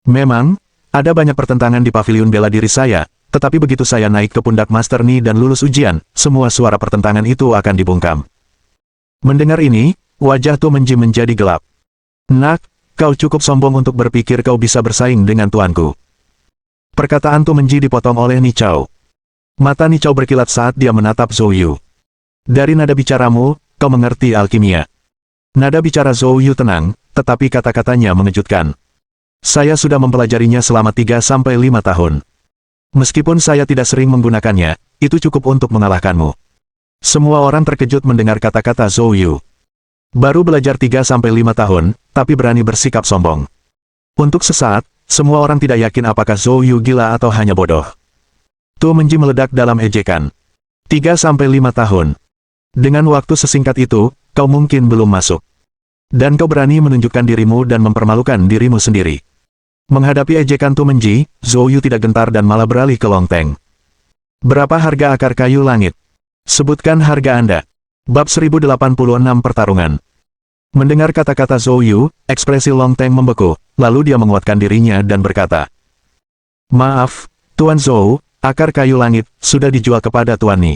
Memang, ada banyak pertentangan di paviliun bela diri saya, tetapi begitu saya naik ke pundak Master Ni dan lulus ujian, semua suara pertentangan itu akan dibungkam. Mendengar ini, wajah Tu Menji menjadi gelap. Nak, kau cukup sombong untuk berpikir kau bisa bersaing dengan tuanku. Perkataan Tu Menji dipotong oleh Ni Chao. Mata Ni Chao berkilat saat dia menatap Zhou Yu. Dari nada bicaramu, kau mengerti alkimia. Nada bicara Zhou Yu tenang, tetapi kata-katanya mengejutkan. Saya sudah mempelajarinya selama 3-5 tahun. Meskipun saya tidak sering menggunakannya, itu cukup untuk mengalahkanmu. Semua orang terkejut mendengar kata-kata Zhou Yu. Baru belajar 3-5 tahun, tapi berani bersikap sombong. Untuk sesaat, semua orang tidak yakin apakah Zhou Yu gila atau hanya bodoh. Tu Menji meledak dalam ejekan. 3-5 tahun. Dengan waktu sesingkat itu, kau mungkin belum masuk. Dan kau berani menunjukkan dirimu dan mempermalukan dirimu sendiri. Menghadapi ejekan Tu Menji, Zhou Yu tidak gentar dan malah beralih ke Long Teng. Berapa harga akar kayu langit? Sebutkan harga Anda. Bab 1086 pertarungan. Mendengar kata-kata Zhou Yu, ekspresi Long Teng membeku, lalu dia menguatkan dirinya dan berkata, "Maaf, Tuan Zhou, akar kayu langit sudah dijual kepada Tuan Ni."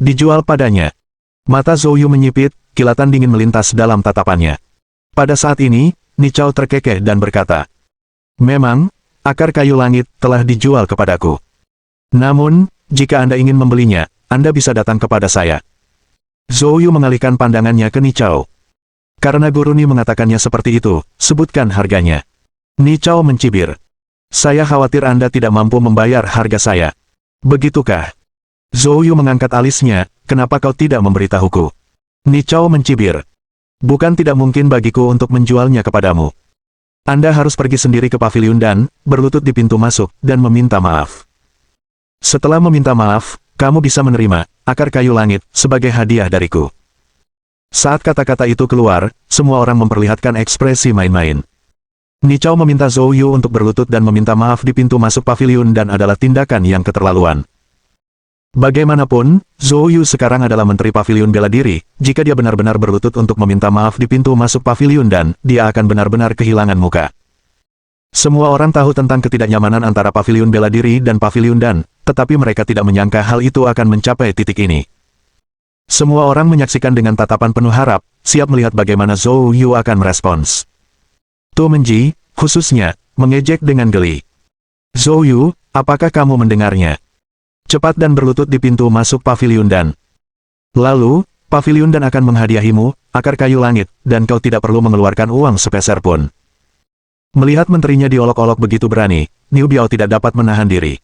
Dijual padanya. Mata Zhou Yu menyipit, kilatan dingin melintas dalam tatapannya. Pada saat ini, Ni Chao terkekeh dan berkata, "Memang, akar kayu langit telah dijual kepadaku. Namun, jika Anda ingin membelinya, Anda bisa datang kepada saya." Zhou Yu mengalihkan pandangannya ke Ni Chao. Karena Guru Ni mengatakannya seperti itu, sebutkan harganya. Ni Chao mencibir. "Saya khawatir Anda tidak mampu membayar harga saya." "Begitukah?" Zhou Yu mengangkat alisnya, "Kenapa kau tidak memberitahuku?" Ni Chao mencibir. "Bukan tidak mungkin bagiku untuk menjualnya kepadamu. Anda harus pergi sendiri ke paviliun dan berlutut di pintu masuk dan meminta maaf. Setelah meminta maaf, kamu bisa menerima akar kayu langit sebagai hadiah dariku." Saat kata-kata itu keluar, semua orang memperlihatkan ekspresi main-main. Ni Chao meminta Zhou Yu untuk berlutut dan meminta maaf di pintu masuk paviliun dan adalah tindakan yang keterlaluan. Bagaimanapun, Zhou Yu sekarang adalah Menteri Paviliun Bela Diri, jika dia benar-benar berlutut untuk meminta maaf di pintu masuk paviliun dan dia akan benar-benar kehilangan muka. Semua orang tahu tentang ketidaknyamanan antara Paviliun Bela Diri dan Paviliun Dan, tetapi mereka tidak menyangka hal itu akan mencapai titik ini. Semua orang menyaksikan dengan tatapan penuh harap, siap melihat bagaimana Zhou Yu akan merespons. Tu Menji, khususnya, mengejek dengan geli. "Zhou Yu, apakah kamu mendengarnya? Cepat dan berlutut di pintu masuk Paviliun Dan. Lalu, Paviliun Dan akan menghadiahimu akar kayu langit, dan kau tidak perlu mengeluarkan uang sepeser pun." Melihat menterinya diolok-olok begitu berani, Niu Biao tidak dapat menahan diri.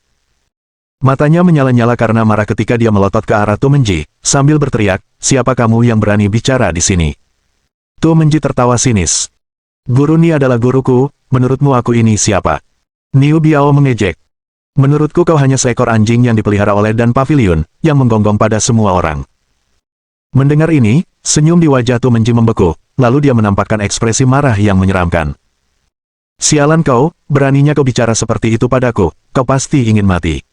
Matanya menyala-nyala karena marah ketika dia melotot ke arah Tu Menji, sambil berteriak, "Siapa kamu yang berani bicara di sini?" Tu Menji tertawa sinis. "Guru Ni adalah guruku, menurutmu aku ini siapa?" Niu Biao mengejek. "Menurutku kau hanya seekor anjing yang dipelihara oleh Dan Paviliun, yang menggonggong pada semua orang." Mendengar ini, senyum di wajah Tu Menji membeku, lalu dia menampakkan ekspresi marah yang menyeramkan. "Sialan kau, beraninya kau bicara seperti itu padaku, kau pasti ingin mati.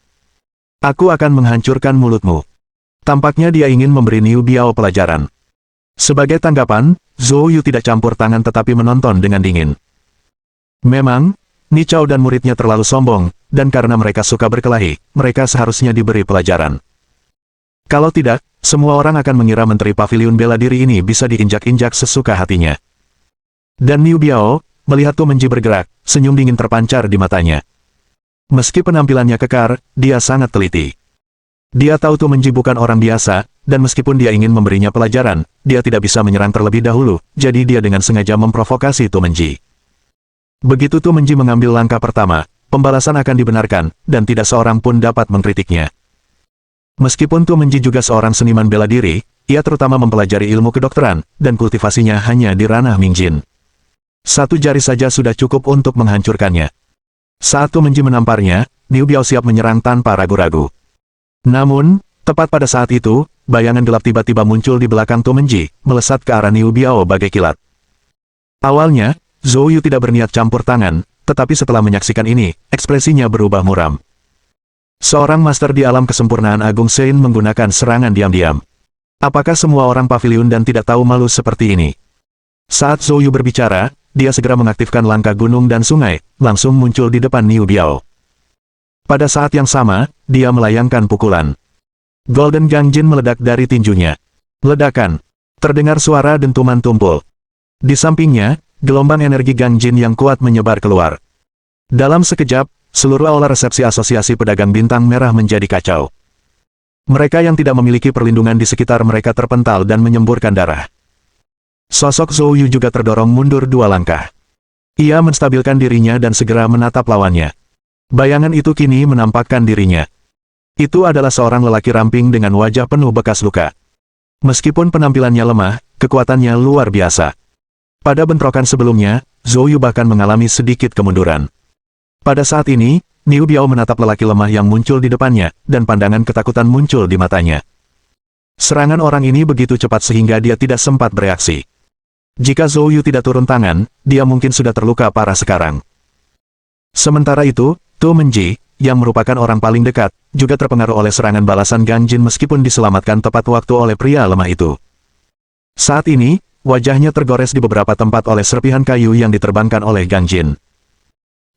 Aku akan menghancurkan mulutmu." Tampaknya dia ingin memberi Niu Biao pelajaran. Sebagai tanggapan, Zhou Yu tidak campur tangan tetapi menonton dengan dingin. Memang, Ni Chao dan muridnya terlalu sombong, dan karena mereka suka berkelahi, mereka seharusnya diberi pelajaran. Kalau tidak, semua orang akan mengira Menteri Paviliun Bela Diri ini bisa diinjak-injak sesuka hatinya. Dan Niu Biao, melihat Tu Menji bergerak, senyum dingin terpancar di matanya. Meski penampilannya kekar, dia sangat teliti. Dia tahu Tu Menji bukan orang biasa, dan meskipun dia ingin memberinya pelajaran, dia tidak bisa menyerang terlebih dahulu, jadi dia dengan sengaja memprovokasi Tu Menji. Begitu Tu Menji mengambil langkah pertama, pembalasan akan dibenarkan, dan tidak seorang pun dapat mengkritiknya. Meskipun Tu Menji juga seorang seniman bela diri, ia terutama mempelajari ilmu kedokteran, dan kultivasinya hanya di ranah Mingjin. Satu jari saja sudah cukup untuk menghancurkannya. Saat Tu Menji menamparnya, Niu Biao siap menyerang tanpa ragu-ragu. Namun, tepat pada saat itu, bayangan gelap tiba-tiba muncul di belakang Tu Menji, melesat ke arah Niu Biao bagai kilat. Awalnya, Zhou Yu tidak berniat campur tangan, tetapi setelah menyaksikan ini, ekspresinya berubah muram. Seorang master di alam kesempurnaan Agung Sein menggunakan serangan diam-diam. Apakah semua orang pavilion dan tidak tahu malu seperti ini? Saat Zhou Yu berbicara, dia segera mengaktifkan langkah gunung dan sungai, langsung muncul di depan Niu Biao. Pada saat yang sama, dia melayangkan pukulan. Golden Gangjin meledak dari tinjunya. Ledakan. Terdengar suara dentuman tumpul. Di sampingnya, gelombang energi Gangjin yang kuat menyebar keluar. Dalam sekejap, seluruh aula resepsi Asosiasi Pedagang Bintang Merah menjadi kacau. Mereka yang tidak memiliki perlindungan di sekitar mereka terpental dan menyemburkan darah. Sosok Zhou Yu juga terdorong mundur 2 langkah. Ia menstabilkan dirinya dan segera menatap lawannya. Bayangan itu kini menampakkan dirinya. Itu adalah seorang lelaki ramping dengan wajah penuh bekas luka. Meskipun penampilannya lemah, kekuatannya luar biasa. Pada bentrokan sebelumnya, Zhou Yu bahkan mengalami sedikit kemunduran. Pada saat ini, Niu Biao menatap lelaki lemah yang muncul di depannya, dan pandangan ketakutan muncul di matanya. Serangan orang ini begitu cepat sehingga dia tidak sempat bereaksi. Jika Zhou Yu tidak turun tangan, dia mungkin sudah terluka parah sekarang. Sementara itu, Tu Menji, yang merupakan orang paling dekat, juga terpengaruh oleh serangan balasan Gangjin meskipun diselamatkan tepat waktu oleh pria lemah itu. Saat ini, wajahnya tergores di beberapa tempat oleh serpihan kayu yang diterbangkan oleh Gangjin.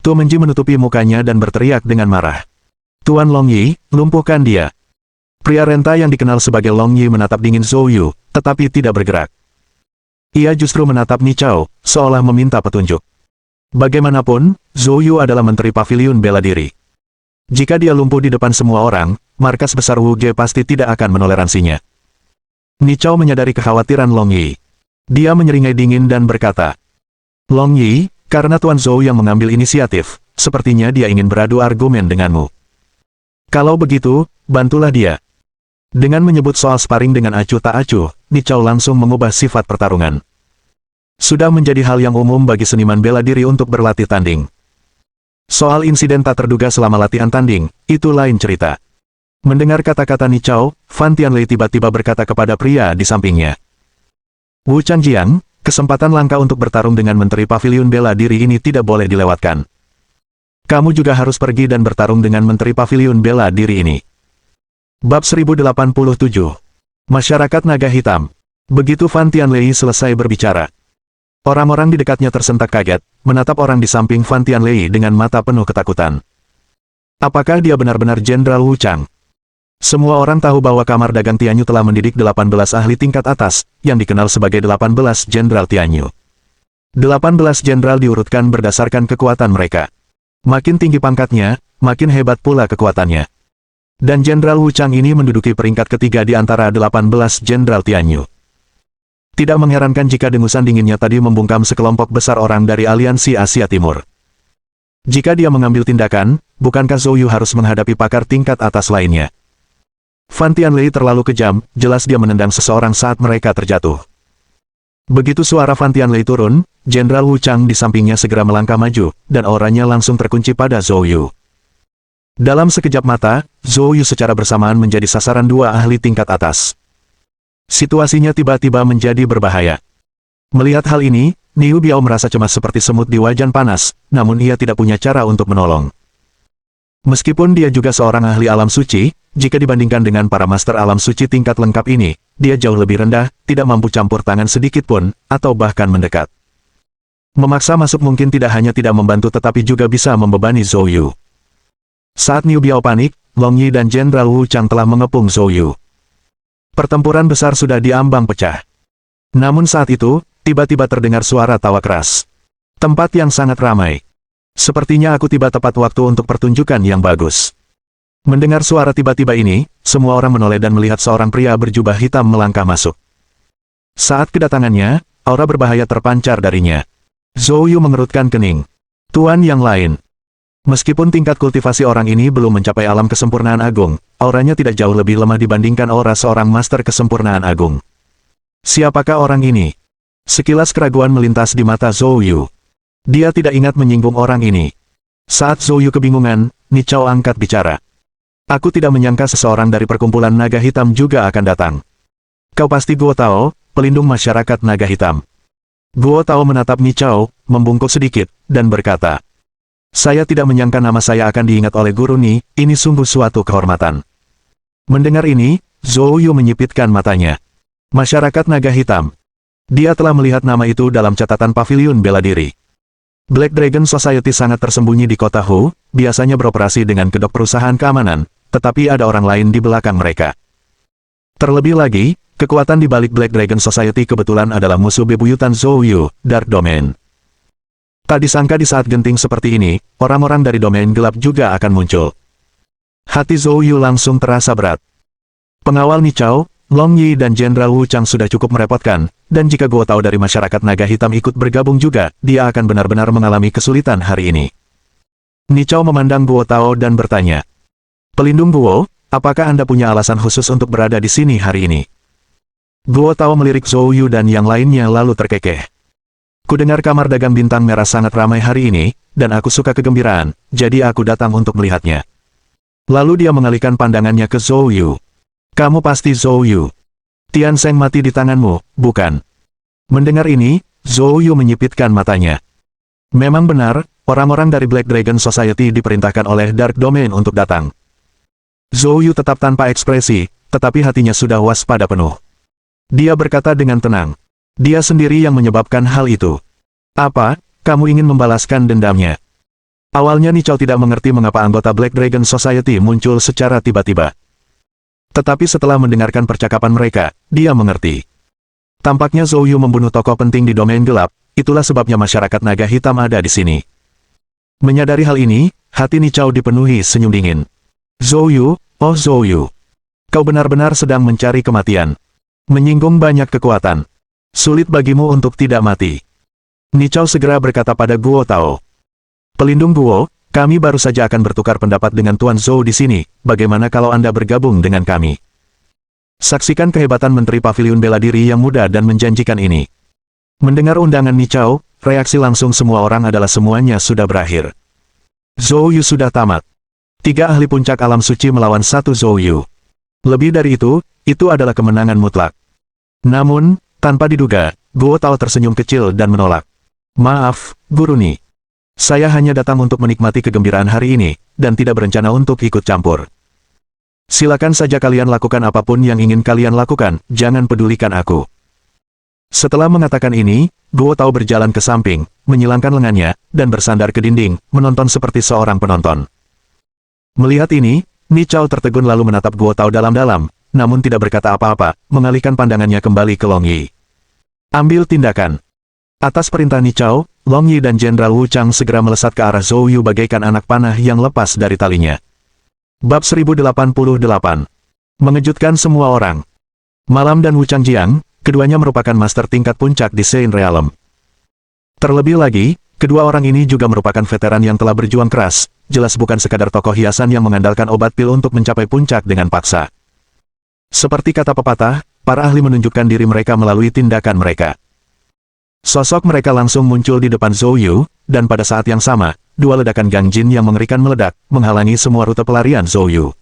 Tu Menji menutupi mukanya dan berteriak dengan marah. Tuan Long Yi, lumpuhkan dia. Pria renta yang dikenal sebagai Long Yi menatap dingin Zhou Yu, tetapi tidak bergerak. Ia justru menatap Ni Chao, seolah meminta petunjuk. Bagaimanapun, Zhou Yu adalah menteri pavilion bela diri. Jika dia lumpuh di depan semua orang, markas besar Wu Ge pasti tidak akan menoleransinya. Ni Chao menyadari kekhawatiran Long Yi. Dia menyeringai dingin dan berkata, Long Yi, karena Tuan Zhou yang mengambil inisiatif, sepertinya dia ingin beradu argumen denganmu. Kalau begitu, bantulah dia. Dengan menyebut soal sparring dengan acuh tak acuh, Ni Chao langsung mengubah sifat pertarungan. Sudah menjadi hal yang umum bagi seniman bela diri untuk berlatih tanding. Soal insiden tak terduga selama latihan tanding, itu lain cerita. Mendengar kata-kata Ni Chao, Fan Tianlei tiba-tiba berkata kepada pria di sampingnya. Wu Changjiang, kesempatan langka untuk bertarung dengan menteri pavilion bela diri ini tidak boleh dilewatkan. Kamu juga harus pergi dan bertarung dengan menteri pavilion bela diri ini. Bab 1087. Masyarakat Naga Hitam. Begitu Fan Tianlei selesai berbicara, orang-orang di dekatnya tersentak kaget, menatap orang di samping Fan Tianlei dengan mata penuh ketakutan. Apakah dia benar-benar Jenderal Wu Chang? Semua orang tahu bahwa Kamar Dagang Tianyu telah mendidik 18 ahli tingkat atas, yang dikenal sebagai 18 Jenderal Tianyu. 18 jenderal diurutkan berdasarkan kekuatan mereka. Makin tinggi pangkatnya, makin hebat pula kekuatannya. Dan Jenderal Wu Chang ini menduduki peringkat ketiga di antara 18 Jenderal Tianyu. Tidak mengherankan jika dengusan dinginnya tadi membungkam sekelompok besar orang dari Aliansi Asia Timur. Jika dia mengambil tindakan, bukankah Zhou Yu harus menghadapi pakar tingkat atas lainnya? Fan Tianlei terlalu kejam, jelas dia menendang seseorang saat mereka terjatuh. Begitu suara Fan Tianlei turun, Jenderal Wu Chang di sampingnya segera melangkah maju, dan auranya langsung terkunci pada Zhou Yu. Dalam sekejap mata, Zhou Yu secara bersamaan menjadi sasaran 2 ahli tingkat atas. Situasinya tiba-tiba menjadi berbahaya. Melihat hal ini, Niu Biao merasa cemas seperti semut di wajan panas, namun ia tidak punya cara untuk menolong. Meskipun dia juga seorang ahli alam suci, jika dibandingkan dengan para master alam suci tingkat lengkap ini, dia jauh lebih rendah, tidak mampu campur tangan sedikit pun, atau bahkan mendekat. Memaksa masuk mungkin tidak hanya tidak membantu tetapi juga bisa membebani Zhou Yu. Saat Niu Biao panik, Long Yi dan Jenderal Wu Chang telah mengepung Zhou Yu. Pertempuran besar sudah diambang pecah. Namun saat itu, tiba-tiba terdengar suara tawa keras. Tempat yang sangat ramai. Sepertinya aku tiba tepat waktu untuk pertunjukan yang bagus. Mendengar suara tiba-tiba ini, semua orang menoleh dan melihat seorang pria berjubah hitam melangkah masuk. Saat kedatangannya, aura berbahaya terpancar darinya. Zhou Yu mengerutkan kening. Tuan yang lain. Meskipun tingkat kultivasi orang ini belum mencapai alam kesempurnaan agung, auranya tidak jauh lebih lemah dibandingkan aura seorang master kesempurnaan agung. Siapakah orang ini? Sekilas keraguan melintas di mata Zhou Yu. Dia tidak ingat menyinggung orang ini. Saat Zhou Yu kebingungan, Ni Chao angkat bicara. Aku tidak menyangka seseorang dari perkumpulan naga hitam juga akan datang. Kau pasti Guo Tao, pelindung masyarakat naga hitam. Guo Tao menatap Ni Chao, membungkuk sedikit, dan berkata, saya tidak menyangka nama saya akan diingat oleh Guru Ni, ini sungguh suatu kehormatan. Mendengar ini, Zhou Yu menyipitkan matanya. Masyarakat naga hitam. Dia telah melihat nama itu dalam catatan paviliun bela diri. Black Dragon Society sangat tersembunyi di kota Hu, biasanya beroperasi dengan kedok perusahaan keamanan, tetapi ada orang lain di belakang mereka. Terlebih lagi, kekuatan di balik Black Dragon Society kebetulan adalah musuh bebuyutan Zhou Yu, Dark Domain. Tak disangka di saat genting seperti ini, orang-orang dari domain gelap juga akan muncul. Hati Zhou Yu langsung terasa berat. Pengawal Ni Chao, Long Yi dan Jenderal Wu Chang sudah cukup merepotkan, dan jika Guo Tao dari masyarakat naga hitam ikut bergabung juga, dia akan benar-benar mengalami kesulitan hari ini. Ni Chao memandang Guo Tao dan bertanya, pelindung Guo, apakah Anda punya alasan khusus untuk berada di sini hari ini? Guo Tao melirik Zhou Yu dan yang lainnya lalu terkekeh. Kudengar kamar dagang bintang merah sangat ramai hari ini, dan aku suka kegembiraan, jadi aku datang untuk melihatnya. Lalu dia mengalihkan pandangannya ke Zhou Yu. Kamu pasti Zhou Yu. Tian Sheng mati di tanganmu, bukan? Mendengar ini, Zhou Yu menyipitkan matanya. Memang benar, orang-orang dari Black Dragon Society diperintahkan oleh Dark Domain untuk datang. Zhou Yu tetap tanpa ekspresi, tetapi hatinya sudah waspada penuh. Dia berkata dengan tenang. Dia sendiri yang menyebabkan hal itu. Apa, kamu ingin membalaskan dendamnya? Awalnya Ni Chao tidak mengerti mengapa anggota Black Dragon Society muncul secara tiba-tiba. Tetapi setelah mendengarkan percakapan mereka, dia mengerti. Tampaknya Zhou Yu membunuh tokoh penting di domain gelap, itulah sebabnya masyarakat naga hitam ada di sini. Menyadari hal ini, hati Ni Chao dipenuhi senyum dingin. Zhou Yu, oh Zhou Yu. Kau benar-benar sedang mencari kematian. Menyinggung banyak kekuatan. Sulit bagimu untuk tidak mati. Ni Chao segera berkata pada Guo Tao. Pelindung Guo, kami baru saja akan bertukar pendapat dengan Tuan Zhou di sini, bagaimana kalau Anda bergabung dengan kami? Saksikan kehebatan Menteri Paviliun Bela Diri yang muda dan menjanjikan ini. Mendengar undangan Ni Chao, reaksi langsung semua orang adalah semuanya sudah berakhir. Zhou Yu sudah tamat. 3 ahli puncak alam suci melawan 1 Zhou Yu. Lebih dari itu adalah kemenangan mutlak. Namun, tanpa diduga, Guo Tao tersenyum kecil dan menolak. Maaf, Guru Ni. Saya hanya datang untuk menikmati kegembiraan hari ini, dan tidak berencana untuk ikut campur. Silakan saja kalian lakukan apapun yang ingin kalian lakukan, jangan pedulikan aku. Setelah mengatakan ini, Guo Tao berjalan ke samping, menyilangkan lengannya, dan bersandar ke dinding, menonton seperti seorang penonton. Melihat ini, Ni Chao tertegun lalu menatap Guo Tao dalam-dalam, namun tidak berkata apa-apa, mengalihkan pandangannya kembali ke Long Yi. Ambil tindakan. Atas perintah Ni Chao, Long Yi dan Jenderal Wu Chang segera melesat ke arah Zhou Yu bagaikan anak panah yang lepas dari talinya. Bab 1088. Mengejutkan semua orang. Malam dan Wu Chang Jiang, keduanya merupakan master tingkat puncak di Sein Realm. Terlebih lagi, kedua orang ini juga merupakan veteran yang telah berjuang keras, jelas bukan sekadar tokoh hiasan yang mengandalkan obat pil untuk mencapai puncak dengan paksa. Seperti kata pepatah, para ahli menunjukkan diri mereka melalui tindakan mereka. Sosok mereka langsung muncul di depan Zhou Yu, dan pada saat yang sama, 2 ledakan gangjin yang mengerikan meledak, menghalangi semua rute pelarian Zhou Yu.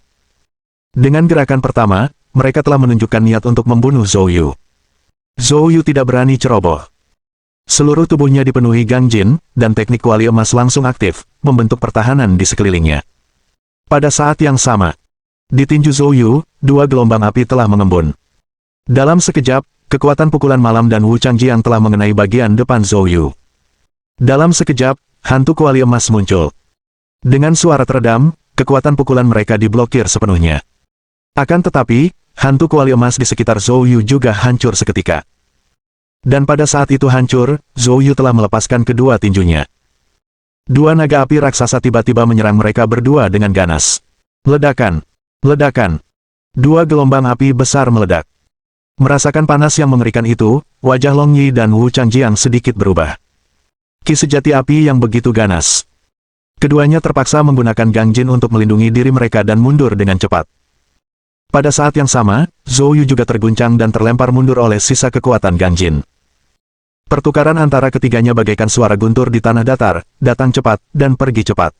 Dengan gerakan pertama, mereka telah menunjukkan niat untuk membunuh Zhou Yu. Zhou Yu tidak berani ceroboh. Seluruh tubuhnya dipenuhi gangjin, dan teknik kuali emas langsung aktif, membentuk pertahanan di sekelilingnya. Pada saat yang sama, di tinju Zhou Yu, 2 gelombang api telah mengembun. Dalam sekejap, kekuatan pukulan malam dan Wu Chang Jiang telah mengenai bagian depan Zhou Yu. Dalam sekejap, hantu kuali emas muncul. Dengan suara teredam, kekuatan pukulan mereka diblokir sepenuhnya. Akan tetapi, hantu kuali emas di sekitar Zhou Yu juga hancur seketika. Dan pada saat itu hancur, Zhou Yu telah melepaskan kedua tinjunya. 2 naga api raksasa tiba-tiba menyerang mereka berdua dengan ganas. Ledakan! Ledakan! 2 gelombang api besar meledak. Merasakan panas yang mengerikan itu, wajah Long Yi dan Wu Chang Jiang sedikit berubah. Ki sejati api yang begitu ganas. Keduanya terpaksa menggunakan gangjin untuk melindungi diri mereka dan mundur dengan cepat. Pada saat yang sama, Zhou Yu juga terguncang dan terlempar mundur oleh sisa kekuatan gangjin. Pertukaran antara ketiganya bagaikan suara guntur di tanah datar, datang cepat, dan pergi cepat.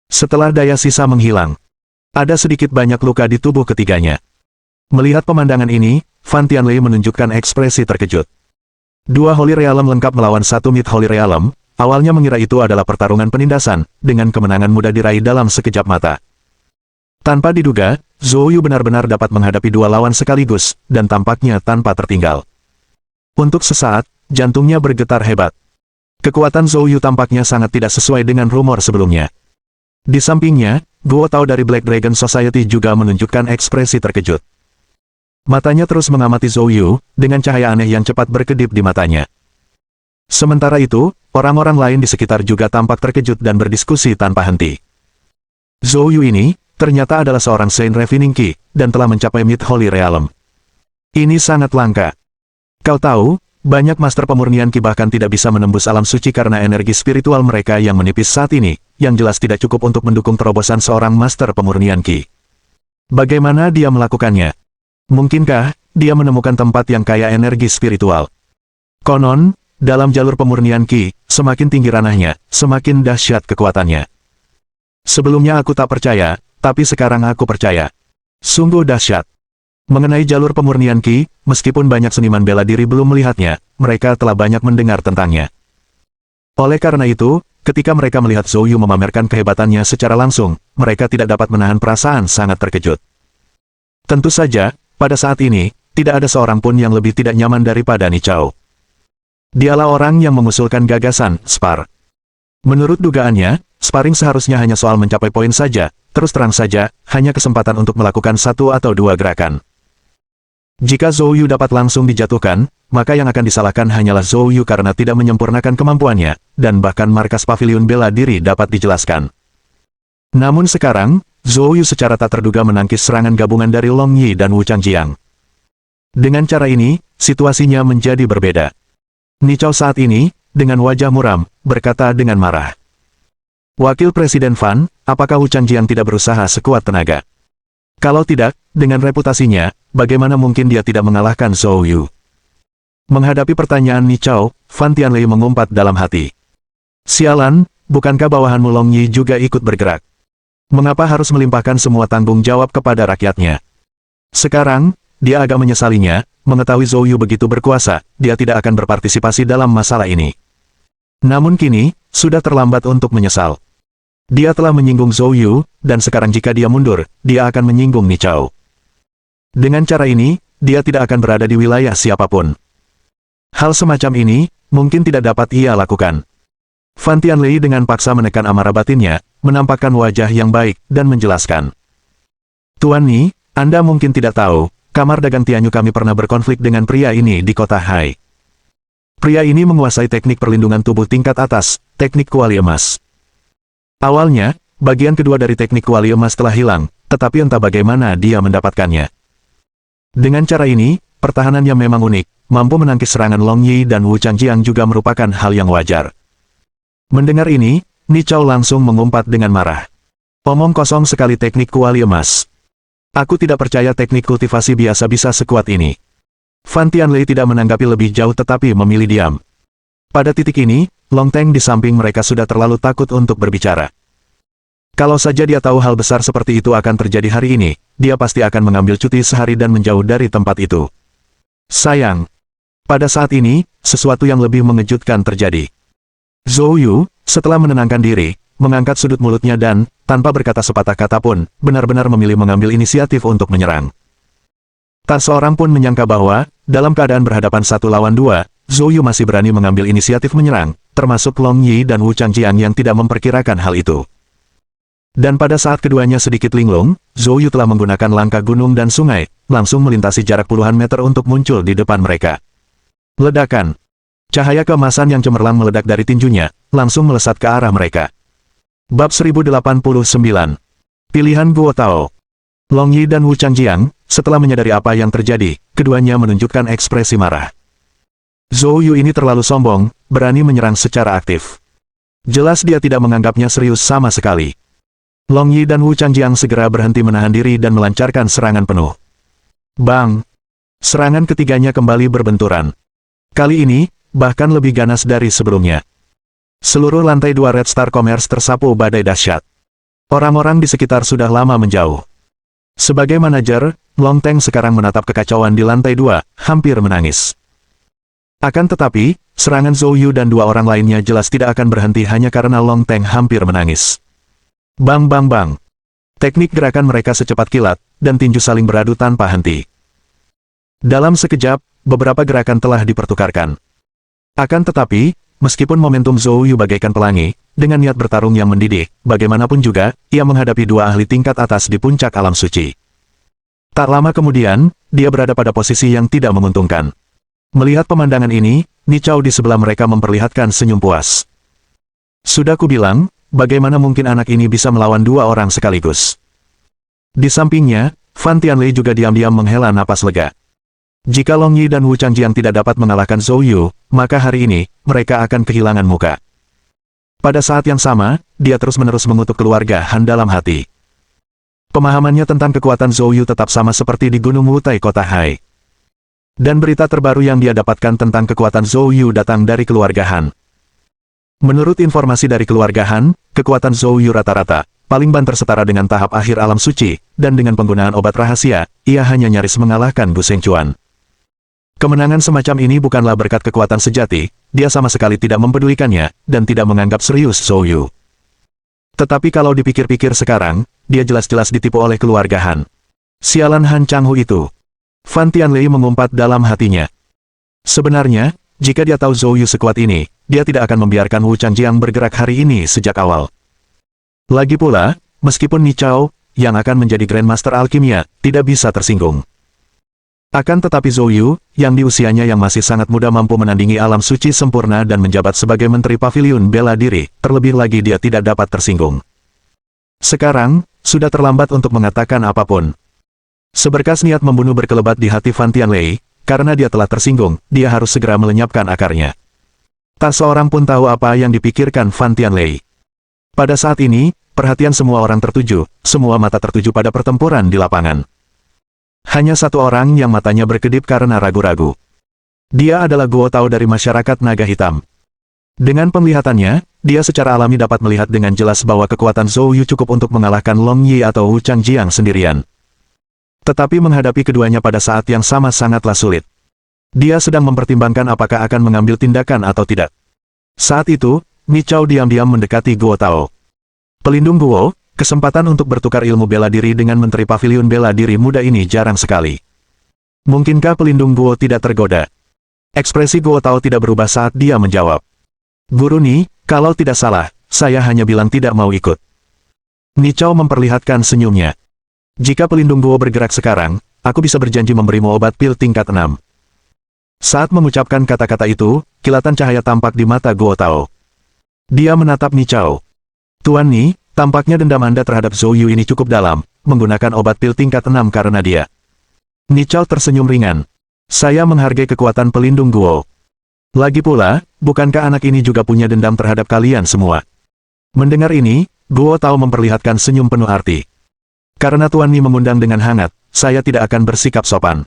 Setelah daya sisa menghilang, ada sedikit banyak luka di tubuh ketiganya. Melihat pemandangan ini, Fan Tianlei menunjukkan ekspresi terkejut. Dua Holy Realm lengkap melawan satu Mid Holy Realm, awalnya mengira itu adalah pertarungan penindasan, dengan kemenangan mudah diraih dalam sekejap mata. Tanpa diduga, Zhou Yu benar-benar dapat menghadapi dua lawan sekaligus, dan tampaknya tanpa tertinggal. Untuk sesaat, jantungnya bergetar hebat. Kekuatan Zhou Yu tampaknya sangat tidak sesuai dengan rumor sebelumnya. Di sampingnya, Guo Tao dari Black Dragon Society juga menunjukkan ekspresi terkejut. Matanya terus mengamati Zhou Yu, dengan cahaya aneh yang cepat berkedip di matanya. Sementara itu, orang-orang lain di sekitar juga tampak terkejut dan berdiskusi tanpa henti. Zhou Yu ini, ternyata adalah seorang Saint Refining Qi, dan telah mencapai Mid Holy Realm. Ini sangat langka. Kau tahu, banyak master pemurnian Qi bahkan tidak bisa menembus alam suci karena energi spiritual mereka yang menipis saat ini, yang jelas tidak cukup untuk mendukung terobosan seorang master pemurnian Qi. Bagaimana dia melakukannya? Mungkinkah dia menemukan tempat yang kaya energi spiritual? Konon, dalam jalur pemurnian Qi, semakin tinggi ranahnya, semakin dahsyat kekuatannya. Sebelumnya aku tak percaya, tapi sekarang aku percaya. Sungguh dahsyat. Mengenai jalur pemurnian Qi, meskipun banyak seniman bela diri belum melihatnya, mereka telah banyak mendengar tentangnya. Oleh karena itu, ketika mereka melihat Zhou Yu memamerkan kehebatannya secara langsung, mereka tidak dapat menahan perasaan sangat terkejut. Tentu saja, pada saat ini, tidak ada seorang pun yang lebih tidak nyaman daripada Ni Chao. Dialah orang yang mengusulkan gagasan, spar. Menurut dugaannya, sparring seharusnya hanya soal mencapai poin saja, terus terang saja, hanya kesempatan untuk melakukan satu atau dua gerakan. Jika Zhou Yu dapat langsung dijatuhkan, maka yang akan disalahkan hanyalah Zhou Yu karena tidak menyempurnakan kemampuannya, dan bahkan markas pavilion bela diri dapat dijelaskan. Namun sekarang, Zhou Yu secara tak terduga menangkis serangan gabungan dari Long Yi dan Wu Changjiang. Dengan cara ini, situasinya menjadi berbeda. Ni Chao saat ini, dengan wajah muram, berkata dengan marah. Wakil Presiden Fan, apakah Wu Changjiang tidak berusaha sekuat tenaga? Kalau tidak, dengan reputasinya, bagaimana mungkin dia tidak mengalahkan Zhou Yu? Menghadapi pertanyaan Ni Chao, Fan Tianlei mengumpat dalam hati. Sialan, bukankah bawahanmu Long Yi juga ikut bergerak? Mengapa harus melimpahkan semua tanggung jawab kepada rakyatnya? Sekarang, dia agak menyesalinya, mengetahui Zhou Yu begitu berkuasa, dia tidak akan berpartisipasi dalam masalah ini. Namun kini, sudah terlambat untuk menyesal. Dia telah menyinggung Zhou Yu, dan sekarang jika dia mundur, dia akan menyinggung Ni Chao. Dengan cara ini, dia tidak akan berada di wilayah siapapun. Hal semacam ini, mungkin tidak dapat ia lakukan. Fan Tianlei dengan paksa menekan amarah batinnya, menampakkan wajah yang baik, dan menjelaskan. Tuan Ni, Anda mungkin tidak tahu, Kamar Dagang Tianyu kami pernah berkonflik dengan pria ini di kota Hai. Pria ini menguasai teknik perlindungan tubuh tingkat atas, teknik kuali emas. Awalnya, bagian kedua dari teknik kuali emas telah hilang, tetapi entah bagaimana dia mendapatkannya. Dengan cara ini, pertahanannya memang unik, mampu menangkis serangan Long Yi dan Wu Changjiang juga merupakan hal yang wajar. Mendengar ini, Ni Chao langsung mengumpat dengan marah. Omong kosong sekali teknik kuali emas. Aku tidak percaya teknik kultivasi biasa bisa sekuat ini. Fan Tianlei tidak menanggapi lebih jauh tetapi memilih diam. Pada titik ini, Long Teng di samping mereka sudah terlalu takut untuk berbicara. Kalau saja dia tahu hal besar seperti itu akan terjadi hari ini, dia pasti akan mengambil cuti sehari dan menjauh dari tempat itu. Sayang. Pada saat ini, sesuatu yang lebih mengejutkan terjadi. Zhou Yu, setelah menenangkan diri, mengangkat sudut mulutnya dan, tanpa berkata sepatah kata pun, benar-benar memilih mengambil inisiatif untuk menyerang. Tak seorang pun menyangka bahwa, dalam keadaan berhadapan 1 lawan 2, Zhou Yu masih berani mengambil inisiatif menyerang, termasuk Long Yi dan Wu Changjiang yang tidak memperkirakan hal itu. Dan pada saat keduanya sedikit linglung, Zhou Yu telah menggunakan langkah gunung dan sungai, langsung melintasi jarak puluhan meter untuk muncul di depan mereka. Ledakan. Cahaya keemasan yang cemerlang meledak dari tinjunya, langsung melesat ke arah mereka. Bab 1089. Pilihan Guo Tao. Long Yi dan Wu Changjiang, setelah menyadari apa yang terjadi, keduanya menunjukkan ekspresi marah. Zhou Yu ini terlalu sombong, berani menyerang secara aktif. Jelas dia tidak menganggapnya serius sama sekali. Long Yi dan Wu Changjiang segera berhenti menahan diri dan melancarkan serangan penuh. Bang! Serangan ketiganya kembali berbenturan. Kali ini, bahkan lebih ganas dari sebelumnya. Seluruh lantai 2 Red Star Commerce tersapu badai dahsyat. Orang-orang di sekitar sudah lama menjauh. Sebagai manajer, Long Teng sekarang menatap kekacauan di lantai 2, hampir menangis. Akan tetapi, serangan Zhou Yu dan dua orang lainnya jelas tidak akan berhenti hanya karena Long Teng hampir menangis. Bang bang bang. Teknik gerakan mereka secepat kilat, dan tinju saling beradu tanpa henti. Dalam sekejap, beberapa gerakan telah dipertukarkan. Akan tetapi, meskipun momentum Zhou Yu bagaikan pelangi, dengan niat bertarung yang mendidih, bagaimanapun juga, ia menghadapi dua ahli tingkat atas di puncak alam suci. Tak lama kemudian, dia berada pada posisi yang tidak menguntungkan. Melihat pemandangan ini, Ni Chao di sebelah mereka memperlihatkan senyum puas. Sudah kubilang, bagaimana mungkin anak ini bisa melawan dua orang sekaligus. Di sampingnya, Fan Tianlei juga diam-diam menghela napas lega. Jika Long Yi dan Wu Changjiang tidak dapat mengalahkan Zhou Yu, maka hari ini, mereka akan kehilangan muka. Pada saat yang sama, dia terus-menerus mengutuk keluarga Han dalam hati. Pemahamannya tentang kekuatan Zhou Yu tetap sama seperti di Gunung Wutai Kota Hai. Dan berita terbaru yang dia dapatkan tentang kekuatan Zhou Yu datang dari keluarga Han. Menurut informasi dari keluarga Han, kekuatan Zhou Yu rata-rata, paling banter setara dengan tahap akhir alam suci, dan dengan penggunaan obat rahasia, ia hanya nyaris mengalahkan Bu Seng Chuan. Kemenangan semacam ini bukanlah berkat kekuatan sejati, dia sama sekali tidak mempedulikannya, dan tidak menganggap serius Zhou Yu. Tetapi kalau dipikir-pikir sekarang, dia jelas-jelas ditipu oleh keluarga Han. Sialan Han Changhu itu. Fan Tianlei mengumpat dalam hatinya. Sebenarnya, jika dia tahu Zhou Yu sekuat ini, dia tidak akan membiarkan Wu Changjiang bergerak hari ini sejak awal. Lagi pula, meskipun Ni Chao, yang akan menjadi Grandmaster Alkimia, tidak bisa tersinggung. Akan tetapi Zhou Yu, yang di usianya yang masih sangat muda mampu menandingi alam suci sempurna dan menjabat sebagai Menteri Paviliun Bela Diri, terlebih lagi dia tidak dapat tersinggung. Sekarang, sudah terlambat untuk mengatakan apapun. Seberkas niat membunuh berkelebat di hati Fan Tianlei, karena dia telah tersinggung, dia harus segera melenyapkan akarnya. Tak seorang pun tahu apa yang dipikirkan Fan Tianlei. Pada saat ini, perhatian semua orang tertuju, semua mata tertuju pada pertempuran di lapangan. Hanya satu orang yang matanya berkedip karena ragu-ragu. Dia adalah Guo Tao dari masyarakat naga hitam. Dengan penglihatannya, dia secara alami dapat melihat dengan jelas bahwa kekuatan Zhou Yu cukup untuk mengalahkan Long Yi atau Wu Changjiang sendirian. Tetapi menghadapi keduanya pada saat yang sama sangatlah sulit. Dia sedang mempertimbangkan apakah akan mengambil tindakan atau tidak. Saat itu, Ni Chao diam-diam mendekati Guo Tao. Pelindung Guo, kesempatan untuk bertukar ilmu bela diri dengan Menteri Paviliun Bela Diri muda ini jarang sekali. Mungkinkah pelindung Guo tidak tergoda? Ekspresi Guo Tao tidak berubah saat dia menjawab. Guru Ni, kalau tidak salah, saya hanya bilang tidak mau ikut. Ni Chao memperlihatkan senyumnya. Jika pelindung Guo bergerak sekarang, aku bisa berjanji memberimu obat pil tingkat 6. Saat mengucapkan kata-kata itu, kilatan cahaya tampak di mata Guo Tao. Dia menatap Ni Chao. Tuan Ni, tampaknya dendam Anda terhadap Zhou Yu ini cukup dalam, menggunakan obat pil tingkat 6 karena dia. Ni Chao tersenyum ringan. Saya menghargai kekuatan pelindung Guo. Lagi pula, bukankah anak ini juga punya dendam terhadap kalian semua? Mendengar ini, Guo Tao memperlihatkan senyum penuh arti. Karena Tuan Ni mengundang dengan hangat, saya tidak akan bersikap sopan.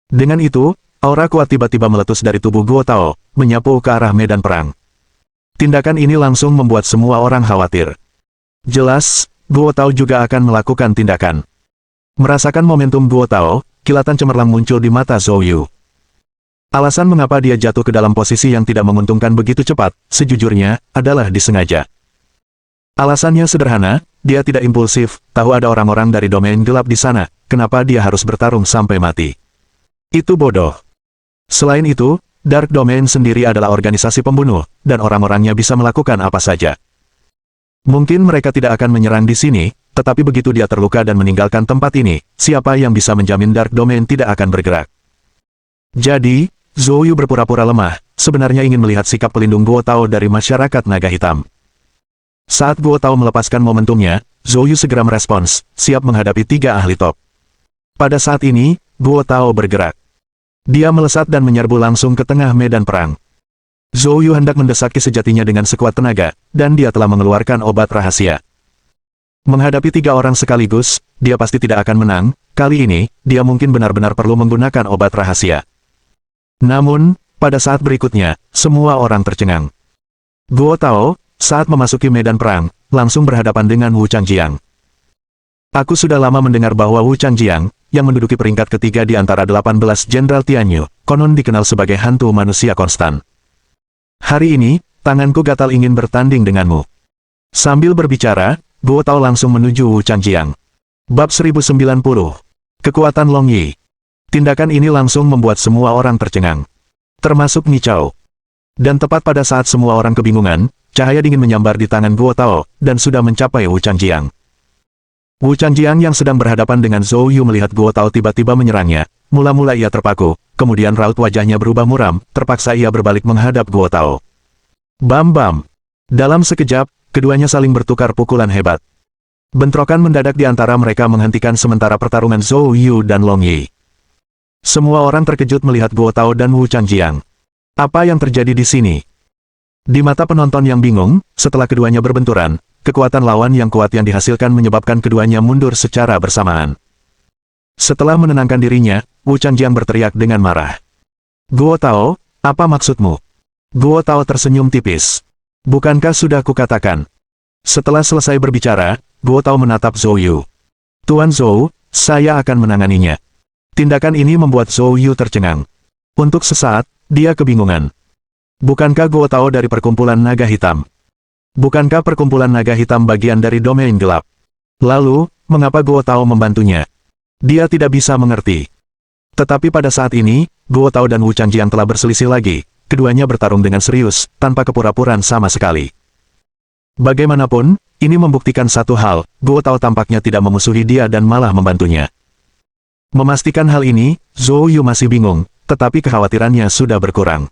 Dengan itu, aura kuat tiba-tiba meletus dari tubuh Guo Tao, menyapu ke arah medan perang. Tindakan ini langsung membuat semua orang khawatir. Jelas, Guo Tao juga akan melakukan tindakan. Merasakan momentum Guo Tao, kilatan cemerlang muncul di mata Zhou Yu. Alasan mengapa dia jatuh ke dalam posisi yang tidak menguntungkan begitu cepat, sejujurnya, adalah disengaja. Alasannya sederhana, dia tidak impulsif, tahu ada orang-orang dari domain gelap di sana, kenapa dia harus bertarung sampai mati. Itu bodoh. Selain itu, Dark Domain sendiri adalah organisasi pembunuh, dan orang-orangnya bisa melakukan apa saja. Mungkin mereka tidak akan menyerang di sini, tetapi begitu dia terluka dan meninggalkan tempat ini, siapa yang bisa menjamin Dark Domain tidak akan bergerak? Jadi, Zhou Yu berpura-pura lemah, sebenarnya ingin melihat sikap pelindung Guo Tao dari masyarakat naga hitam. Saat Guo Tao melepaskan momentumnya, Zhou Yu segera merespons, siap menghadapi 3 ahli top. Pada saat ini, Guo Tao bergerak. Dia melesat dan menyerbu langsung ke tengah medan perang. Zhou Yu hendak mendesak sejatinya dengan sekuat tenaga, dan dia telah mengeluarkan obat rahasia. Menghadapi 3 orang sekaligus, dia pasti tidak akan menang, kali ini, dia mungkin benar-benar perlu menggunakan obat rahasia. Namun, pada saat berikutnya, semua orang tercengang. Guo Tao, saat memasuki medan perang, langsung berhadapan dengan Wu Changjiang. Aku sudah lama mendengar bahwa Wu Changjiang, yang menduduki peringkat ketiga di antara 18 Jenderal Tianyu, konon dikenal sebagai hantu manusia konstan. Hari ini, tanganku gatal ingin bertanding denganmu. Sambil berbicara, Guo Tao langsung menuju Wu Changjiang. Bab 1090. Kekuatan Long Yi. Tindakan ini langsung membuat semua orang tercengang. Termasuk Ni Chao. Dan tepat pada saat semua orang kebingungan, cahaya dingin menyambar di tangan Guo Tao, dan sudah mencapai Wu Changjiang. Wu Changjiang yang sedang berhadapan dengan Zhou Yu melihat Guo Tao tiba-tiba menyerangnya. Mula-mula ia terpaku, kemudian raut wajahnya berubah muram, terpaksa ia berbalik menghadap Guo Tao. Bam-bam. Dalam sekejap, keduanya saling bertukar pukulan hebat. Bentrokan mendadak di antara mereka menghentikan sementara pertarungan Zhou Yu dan Long Yi. Semua orang terkejut melihat Guo Tao dan Wu Changjiang. Apa yang terjadi di sini? Di mata penonton yang bingung, setelah keduanya berbenturan, kekuatan lawan yang kuat yang dihasilkan menyebabkan keduanya mundur secara bersamaan. Setelah menenangkan dirinya, Wu Changjiang berteriak dengan marah. Guo Tao, apa maksudmu? Guo Tao tersenyum tipis. Bukankah sudah kukatakan? Setelah selesai berbicara, Guo Tao menatap Zhou Yu. Tuan Zhou, saya akan menanganinya. Tindakan ini membuat Zhou Yu tercengang. Untuk sesaat, dia kebingungan. Bukankah Guo Tao dari perkumpulan naga hitam? Bukankah perkumpulan naga hitam bagian dari domain gelap? Lalu, mengapa Guo Tao membantunya? Dia tidak bisa mengerti. Tetapi pada saat ini, Guo Tao dan Wu Changjiang telah berselisih lagi. Keduanya bertarung dengan serius, tanpa kepura-puraan sama sekali. Bagaimanapun, ini membuktikan satu hal, Guo Tao tampaknya tidak memusuhi dia dan malah membantunya. Memastikan hal ini, Zhou Yu masih bingung, tetapi kekhawatirannya sudah berkurang.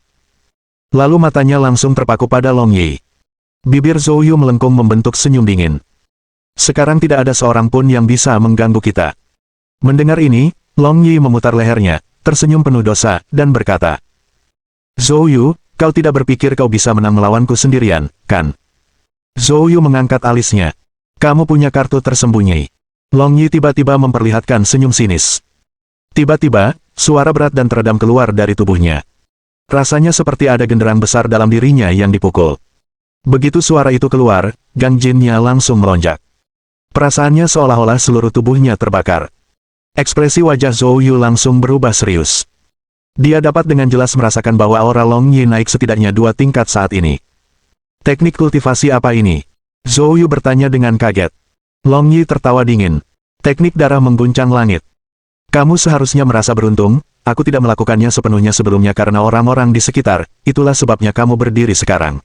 Lalu matanya langsung terpaku pada Long Yi. Bibir Zhou Yu melengkung membentuk senyum dingin. Sekarang tidak ada seorang pun yang bisa mengganggu kita. Mendengar ini, Long Yi memutar lehernya, tersenyum penuh dosa, dan berkata, Zhou Yu, kau tidak berpikir kau bisa menang melawanku sendirian, kan? Zhou Yu mengangkat alisnya. Kamu punya kartu tersembunyi. Long Yi tiba-tiba memperlihatkan senyum sinis. Tiba-tiba, suara berat dan teredam keluar dari tubuhnya. Rasanya seperti ada genderang besar dalam dirinya yang dipukul. Begitu suara itu keluar, Gang Jin-nya langsung melonjak. Perasaannya seolah-olah seluruh tubuhnya terbakar. Ekspresi wajah Zhou Yu langsung berubah serius. Dia dapat dengan jelas merasakan bahwa aura Long Yi naik setidaknya 2 tingkat saat ini. Teknik kultivasi apa ini? Zhou Yu bertanya dengan kaget. Long Yi tertawa dingin. Teknik darah mengguncang langit. Kamu seharusnya merasa beruntung, aku tidak melakukannya sepenuhnya sebelumnya karena orang-orang di sekitar, itulah sebabnya kamu berdiri sekarang.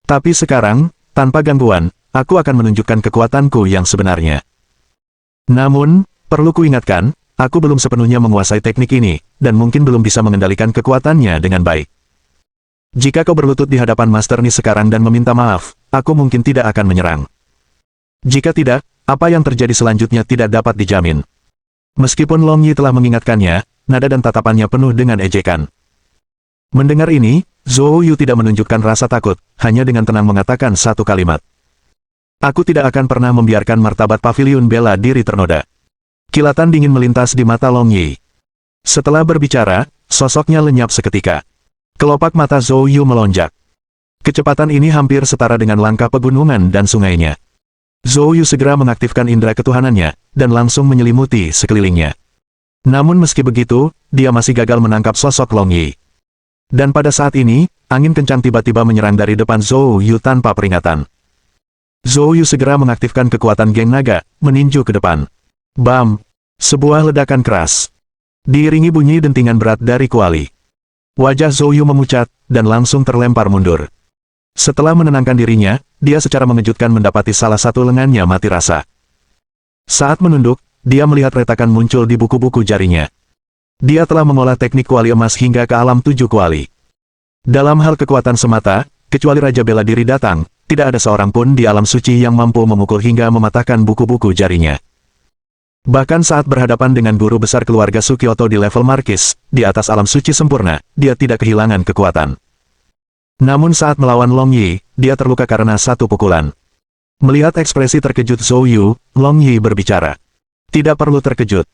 Tapi sekarang, tanpa gangguan, aku akan menunjukkan kekuatanku yang sebenarnya. Namun, perlu kuingatkan, aku belum sepenuhnya menguasai teknik ini, dan mungkin belum bisa mengendalikan kekuatannya dengan baik. Jika kau berlutut di hadapan Master Ni sekarang dan meminta maaf, aku mungkin tidak akan menyerang. Jika tidak, apa yang terjadi selanjutnya tidak dapat dijamin. Meskipun Long Yi telah mengingatkannya, nada dan tatapannya penuh dengan ejekan. Mendengar ini, Zhou Yu tidak menunjukkan rasa takut, hanya dengan tenang mengatakan satu kalimat. Aku tidak akan pernah membiarkan martabat paviliun bela diri ternoda. Kilatan dingin melintas di mata Long Yi. Setelah berbicara, sosoknya lenyap seketika. Kelopak mata Zhou Yu melonjak. Kecepatan ini hampir setara dengan langkah pegunungan dan sungainya. Zhou Yu segera mengaktifkan indera ketuhanannya, dan langsung menyelimuti sekelilingnya. Namun meski begitu, dia masih gagal menangkap sosok Long Yi. Dan pada saat ini, angin kencang tiba-tiba menyerang dari depan Zhou Yu tanpa peringatan. Zhou Yu segera mengaktifkan kekuatan geng naga, meninju ke depan. Bam! Sebuah ledakan keras. Diiringi bunyi dentingan berat dari kuali. Wajah Zhou Yu memucat, dan langsung terlempar mundur. Setelah menenangkan dirinya, dia secara mengejutkan mendapati salah satu lengannya mati rasa. Saat menunduk, dia melihat retakan muncul di buku-buku jarinya. Dia telah mengolah teknik kuali emas hingga ke alam 7 kuali. Dalam hal kekuatan semata, kecuali Raja Bela Diri datang, tidak ada seorang pun di alam suci yang mampu memukul hingga mematahkan buku-buku jarinya. Bahkan saat berhadapan dengan guru besar keluarga Sukyoto di level Markis, di atas alam suci sempurna, dia tidak kehilangan kekuatan. Namun saat melawan Long Yi, dia terluka karena satu pukulan. Melihat ekspresi terkejut Zhou Yu, Long Yi berbicara. Tidak perlu terkejut.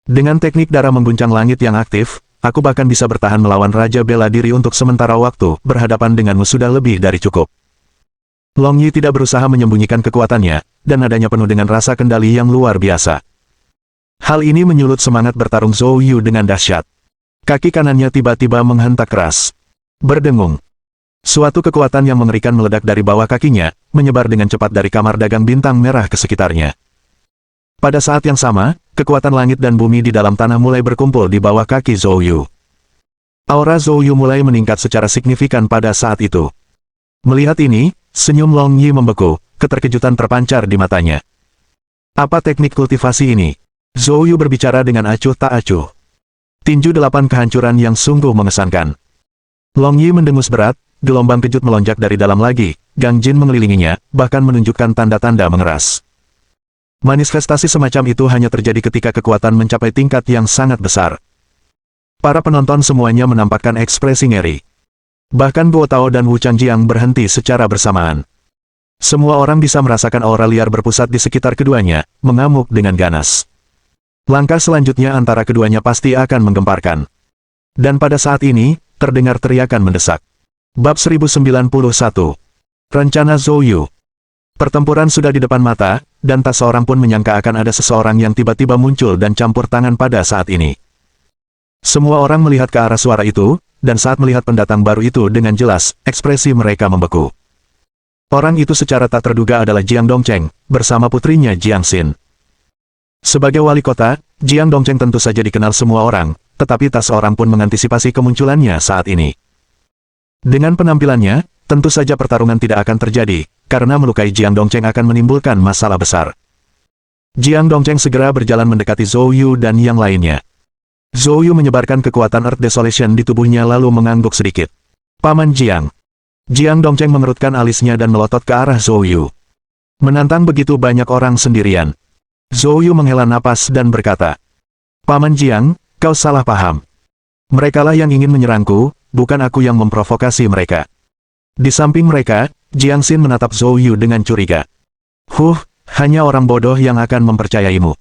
Dengan teknik darah mengguncang langit yang aktif, aku bahkan bisa bertahan melawan Raja Bela Diri untuk sementara waktu, berhadapan denganmu sudah lebih dari cukup. Long Yi tidak berusaha menyembunyikan kekuatannya, dan nadanya penuh dengan rasa kendali yang luar biasa. Hal ini menyulut semangat bertarung Zhou Yu dengan dahsyat. Kaki kanannya tiba-tiba menghentak keras. Berdengung. Suatu kekuatan yang mengerikan meledak dari bawah kakinya, menyebar dengan cepat dari kamar dagang bintang merah ke sekitarnya. Pada saat yang sama, kekuatan langit dan bumi di dalam tanah mulai berkumpul di bawah kaki Zhou Yu. Aura Zhou Yu mulai meningkat secara signifikan pada saat itu. Melihat ini, senyum Long Yi membeku, keterkejutan terpancar di matanya. Apa teknik kultivasi ini? Zhou Yu berbicara dengan acuh tak acuh. Tinju 8 kehancuran yang sungguh mengesankan. Long Yi mendengus berat, gelombang kejut melonjak dari dalam lagi, Gang Jin mengelilinginya, bahkan menunjukkan tanda-tanda mengeras. Manifestasi semacam itu hanya terjadi ketika kekuatan mencapai tingkat yang sangat besar. Para penonton semuanya menampakkan ekspresi ngeri. Bahkan Guo Tao dan Wu Changjiang berhenti secara bersamaan. Semua orang bisa merasakan aura liar berpusat di sekitar keduanya, mengamuk dengan ganas. Langkah selanjutnya antara keduanya pasti akan menggemparkan. Dan pada saat ini, terdengar teriakan mendesak. Bab 1091. Rencana Zhou Yu. Pertempuran sudah di depan mata, dan tak seorang pun menyangka akan ada seseorang yang tiba-tiba muncul dan campur tangan pada saat ini. Semua orang melihat ke arah suara itu, dan saat melihat pendatang baru itu dengan jelas, ekspresi mereka membeku. Orang itu secara tak terduga adalah Jiang Dongcheng, bersama putrinya Jiang Xin. Sebagai wali kota, Jiang Dongcheng tentu saja dikenal semua orang, tetapi tak seorang pun mengantisipasi kemunculannya saat ini. Dengan penampilannya, tentu saja pertarungan tidak akan terjadi, karena melukai Jiang Dongcheng akan menimbulkan masalah besar. Jiang Dongcheng segera berjalan mendekati Zhou Yu dan yang lainnya. Zhou Yu menyebarkan kekuatan Earth Desolation di tubuhnya lalu mengangguk sedikit. Paman Jiang. Jiang Dongcheng mengerutkan alisnya dan melotot ke arah Zhou Yu. Menantang begitu banyak orang sendirian. Zhou Yu menghela napas dan berkata, Paman Jiang, kau salah paham. Merekalah yang ingin menyerangku, bukan aku yang memprovokasi mereka. Di samping mereka, Jiang Xin menatap Zhou Yu dengan curiga. Hanya orang bodoh yang akan mempercayaimu.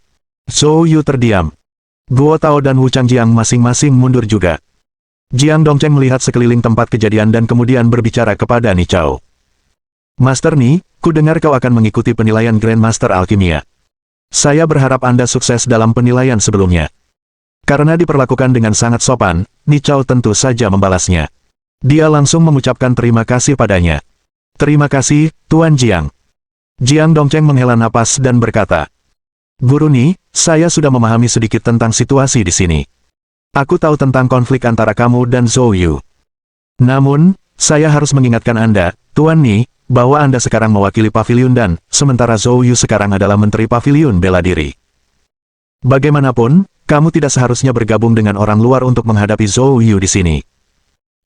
Zhou Yu terdiam. Guo Tao dan Wu Changjiang masing-masing mundur juga. Jiang Dongcheng melihat sekeliling tempat kejadian dan kemudian berbicara kepada Ni Chao. Master Ni, ku dengar kau akan mengikuti penilaian Grandmaster Alkimia. Saya berharap Anda sukses dalam penilaian sebelumnya. Karena diperlakukan dengan sangat sopan, Ni Chao tentu saja membalasnya. Dia langsung mengucapkan terima kasih padanya. Terima kasih, Tuan Jiang. Jiang Dongcheng menghela napas dan berkata, Guru Ni, saya sudah memahami sedikit tentang situasi di sini. Aku tahu tentang konflik antara kamu dan Zhou Yu. Namun, saya harus mengingatkan Anda, Tuan Ni, bahwa Anda sekarang mewakili pavilion dan, sementara Zhou Yu sekarang adalah Menteri Pavilion Bela Diri. Bagaimanapun, kamu tidak seharusnya bergabung dengan orang luar untuk menghadapi Zhou Yu di sini.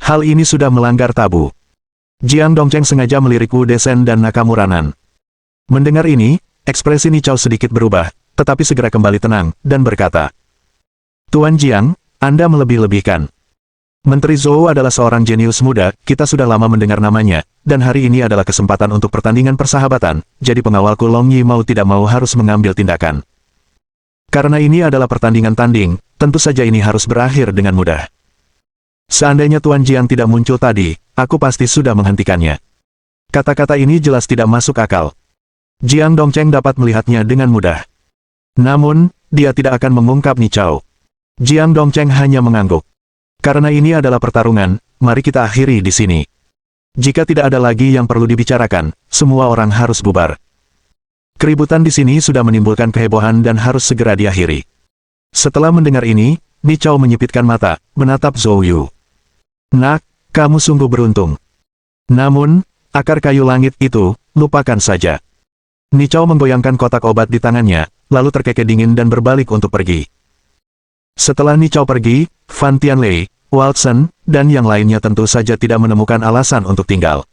Hal ini sudah melanggar tabu. Jiang Dongcheng sengaja melirik Wu Desen dan Nakamuranan. Mendengar ini, ekspresi Ni Chao sedikit berubah, tetapi segera kembali tenang, dan berkata, Tuan Jiang, Anda melebih-lebihkan. Menteri Zhou adalah seorang jenius muda, kita sudah lama mendengar namanya, dan hari ini adalah kesempatan untuk pertandingan persahabatan, jadi pengawalku Long Yi mau tidak mau harus mengambil tindakan. Karena ini adalah pertandingan tanding, tentu saja ini harus berakhir dengan mudah. Seandainya Tuan Jiang tidak muncul tadi, aku pasti sudah menghentikannya. Kata-kata ini jelas tidak masuk akal. Jiang Dongcheng dapat melihatnya dengan mudah. Namun, dia tidak akan mengungkap Ni Chao. Jiang Dongcheng hanya mengangguk. Karena ini adalah pertarungan, mari kita akhiri di sini. Jika tidak ada lagi yang perlu dibicarakan, semua orang harus bubar. Keributan di sini sudah menimbulkan kehebohan dan harus segera diakhiri. Setelah mendengar ini, Ni Chao menyipitkan mata, menatap Zhou Yu. Nak, kamu sungguh beruntung. Namun, akar kayu langit itu, lupakan saja. Ni Chao menggoyangkan kotak obat di tangannya, lalu terkekeh dingin dan berbalik untuk pergi. Setelah Ni Chao pergi, Fan Tianlei, Waltzen, dan yang lainnya tentu saja tidak menemukan alasan untuk tinggal.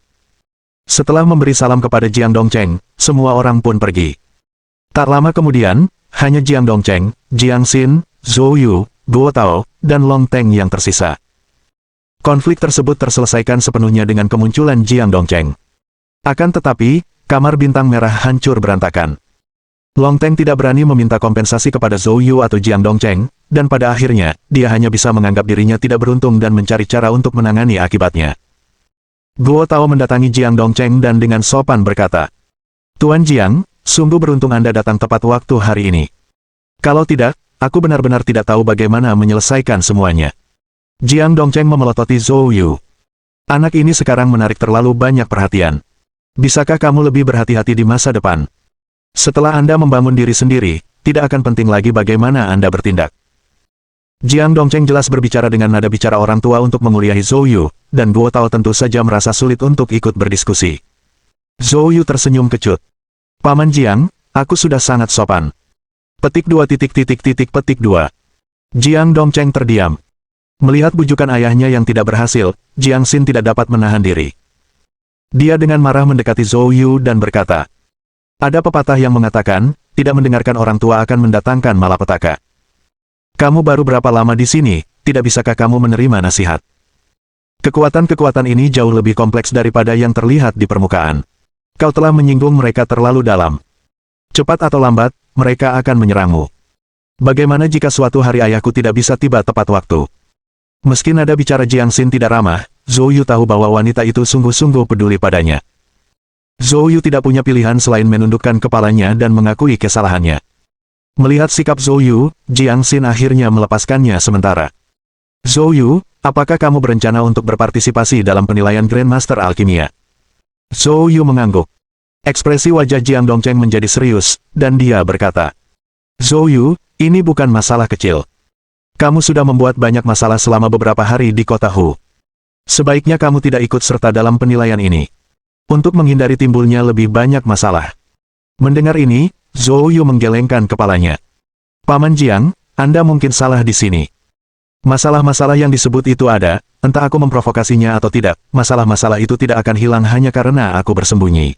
Setelah memberi salam kepada Jiang Dongcheng, semua orang pun pergi. Tak lama kemudian, hanya Jiang Dongcheng, Jiang Xin, Zhou Yu, Guo Tao, dan Long Teng yang tersisa. Konflik tersebut terselesaikan sepenuhnya dengan kemunculan Jiang Dongcheng. Akan tetapi, kamar bintang merah hancur berantakan. Long Teng tidak berani meminta kompensasi kepada Zhou Yu atau Jiang Dongcheng, dan pada akhirnya, dia hanya bisa menganggap dirinya tidak beruntung dan mencari cara untuk menangani akibatnya. Guo Tao mendatangi Jiang Dongcheng dan dengan sopan berkata, "Tuan Jiang, sungguh beruntung Anda datang tepat waktu hari ini. Kalau tidak, aku benar-benar tidak tahu bagaimana menyelesaikan semuanya." Jiang Dongcheng memelototi Zhou Yu. "Anak ini sekarang menarik terlalu banyak perhatian. Bisakah kamu lebih berhati-hati di masa depan? Setelah Anda membangun diri sendiri, tidak akan penting lagi bagaimana Anda bertindak." Jiang Dongcheng jelas berbicara dengan nada bicara orang tua untuk menguliahi Zhou Yu, dan Guo Tao tentu saja merasa sulit untuk ikut berdiskusi. Zhou Yu tersenyum kecut. "Paman Jiang, aku sudah sangat sopan." Petik 2. Jiang Dongcheng terdiam. Melihat bujukan ayahnya yang tidak berhasil, Jiang Xin tidak dapat menahan diri. Dia dengan marah mendekati Zhou Yu dan berkata, "Ada pepatah yang mengatakan, tidak mendengarkan orang tua akan mendatangkan malapetaka. Kamu baru berapa lama di sini, tidak bisakah kamu menerima nasihat? Kekuatan-kekuatan ini jauh lebih kompleks daripada yang terlihat di permukaan. Kau telah menyinggung mereka terlalu dalam. Cepat atau lambat, mereka akan menyerangmu. Bagaimana jika suatu hari ayahku tidak bisa tiba tepat waktu?" Meski nada bicara Jiang Xin tidak ramah, Zhou Yu tahu bahwa wanita itu sungguh-sungguh peduli padanya. Zhou Yu tidak punya pilihan selain menundukkan kepalanya dan mengakui kesalahannya. Melihat sikap Zhou Yu, Jiang Xin akhirnya melepaskannya sementara. "Zhou Yu, apakah kamu berencana untuk berpartisipasi dalam penilaian Grandmaster Alkimia?" Zhou Yu mengangguk. Ekspresi wajah Jiang Dongcheng menjadi serius, dan dia berkata, "Zhou Yu, ini bukan masalah kecil. Kamu sudah membuat banyak masalah selama beberapa hari di kota Hu. Sebaiknya kamu tidak ikut serta dalam penilaian ini. Untuk menghindari timbulnya lebih banyak masalah." Mendengar ini, Zhou Yu menggelengkan kepalanya. "Paman Jiang, Anda mungkin salah di sini. Masalah-masalah yang disebut itu ada, entah aku memprovokasinya atau tidak, masalah-masalah itu tidak akan hilang hanya karena aku bersembunyi.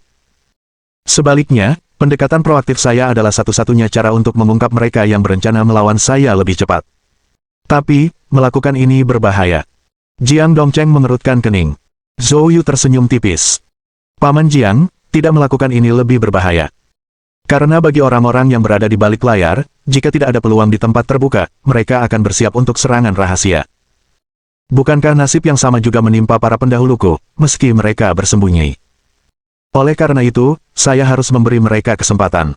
Sebaliknya, pendekatan proaktif saya adalah satu-satunya cara untuk mengungkap mereka yang berencana melawan saya lebih cepat. Tapi, melakukan ini berbahaya." Jiang Dongcheng mengerutkan kening. Zhou Yu tersenyum tipis. "Paman Jiang, tidak melakukan ini lebih berbahaya. Karena bagi orang-orang yang berada di balik layar, jika tidak ada peluang di tempat terbuka, mereka akan bersiap untuk serangan rahasia. Bukankah nasib yang sama juga menimpa para pendahuluku, meski mereka bersembunyi? Oleh karena itu, saya harus memberi mereka kesempatan.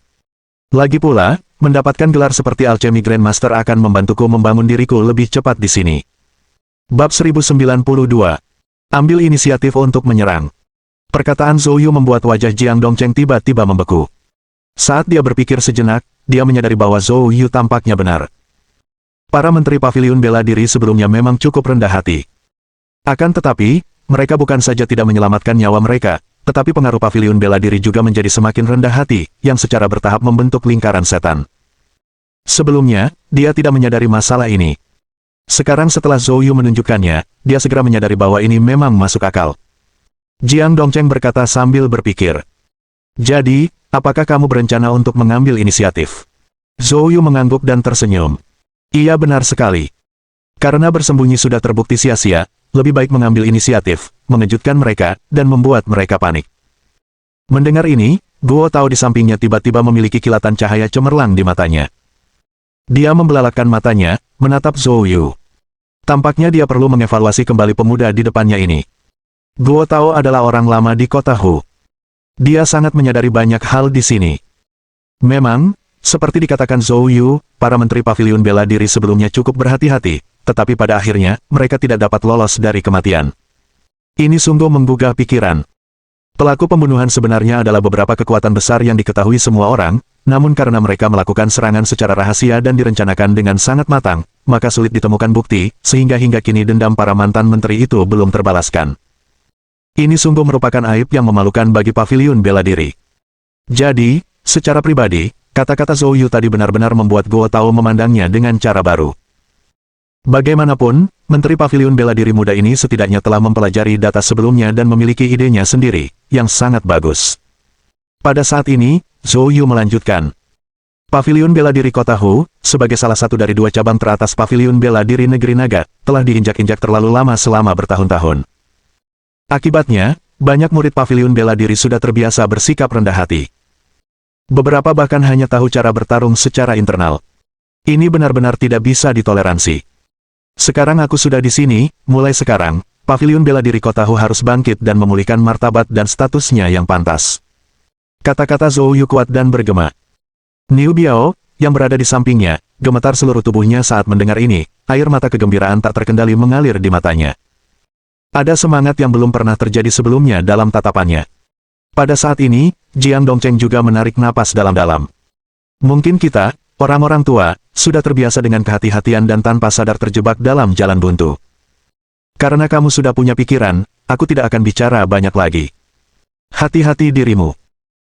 Lagi pula, mendapatkan gelar seperti Alchemy Grandmaster akan membantuku membangun diriku lebih cepat di sini." Bab 1092. Ambil inisiatif untuk menyerang. Perkataan Zhou Yu membuat wajah Jiang Dongcheng tiba-tiba membeku. Saat dia berpikir sejenak, dia menyadari bahwa Zhou Yu tampaknya benar. Para menteri paviliun bela diri sebelumnya memang cukup rendah hati. Akan tetapi, mereka bukan saja tidak menyelamatkan nyawa mereka, tetapi pengaruh paviliun bela diri juga menjadi semakin rendah hati, yang secara bertahap membentuk lingkaran setan. Sebelumnya, dia tidak menyadari masalah ini. Sekarang setelah Zhou Yu menunjukkannya, dia segera menyadari bahwa ini memang masuk akal. Jiang Dongcheng berkata sambil berpikir, "Jadi, apakah kamu berencana untuk mengambil inisiatif?" Zhou Yu mengangguk dan tersenyum. "Iya benar sekali. Karena bersembunyi sudah terbukti sia-sia, lebih baik mengambil inisiatif, mengejutkan mereka, dan membuat mereka panik." Mendengar ini, Guo Tao di sampingnya tiba-tiba memiliki kilatan cahaya cemerlang di matanya. Dia membelalakan matanya, menatap Zhou Yu. Tampaknya dia perlu mengevaluasi kembali pemuda di depannya ini. Guo Tao adalah orang lama di kota Hu. Dia sangat menyadari banyak hal di sini. Memang, seperti dikatakan Zhou Yu, para menteri paviliun bela diri sebelumnya cukup berhati-hati, tetapi pada akhirnya, mereka tidak dapat lolos dari kematian. Ini sungguh menggugah pikiran. Pelaku pembunuhan sebenarnya adalah beberapa kekuatan besar yang diketahui semua orang, namun karena mereka melakukan serangan secara rahasia dan direncanakan dengan sangat matang, maka sulit ditemukan bukti, sehingga hingga kini dendam para mantan menteri itu belum terbalaskan. Ini sungguh merupakan aib yang memalukan bagi paviliun bela diri. Jadi, secara pribadi, kata-kata Zhou Yu tadi benar-benar membuat Guo Tao memandangnya dengan cara baru. Bagaimanapun, Menteri Paviliun Bela Diri muda ini setidaknya telah mempelajari data sebelumnya dan memiliki idenya sendiri, yang sangat bagus. Pada saat ini, Zhou Yu melanjutkan. Paviliun Bela Diri Kota Hu, sebagai salah satu dari dua cabang teratas Paviliun Bela Diri Negeri Naga, telah diinjak-injak terlalu lama selama bertahun-tahun. Akibatnya, banyak murid Paviliun Bela Diri sudah terbiasa bersikap rendah hati. Beberapa bahkan hanya tahu cara bertarung secara internal. Ini benar-benar tidak bisa ditoleransi. Sekarang aku sudah di sini, mulai sekarang, paviliun bela diri kota Hu harus bangkit dan memulihkan martabat dan statusnya yang pantas. Kata-kata Zhou Yu kuat dan bergema. Niu Biao, yang berada di sampingnya, gemetar seluruh tubuhnya saat mendengar ini, air mata kegembiraan tak terkendali mengalir di matanya. Ada semangat yang belum pernah terjadi sebelumnya dalam tatapannya. Pada saat ini, Jiang Dongcheng juga menarik napas dalam-dalam. Mungkin kita, orang-orang tua, sudah terbiasa dengan kehati-hatian dan tanpa sadar terjebak dalam jalan buntu. Karena kamu sudah punya pikiran, aku tidak akan bicara banyak lagi. Hati-hati dirimu.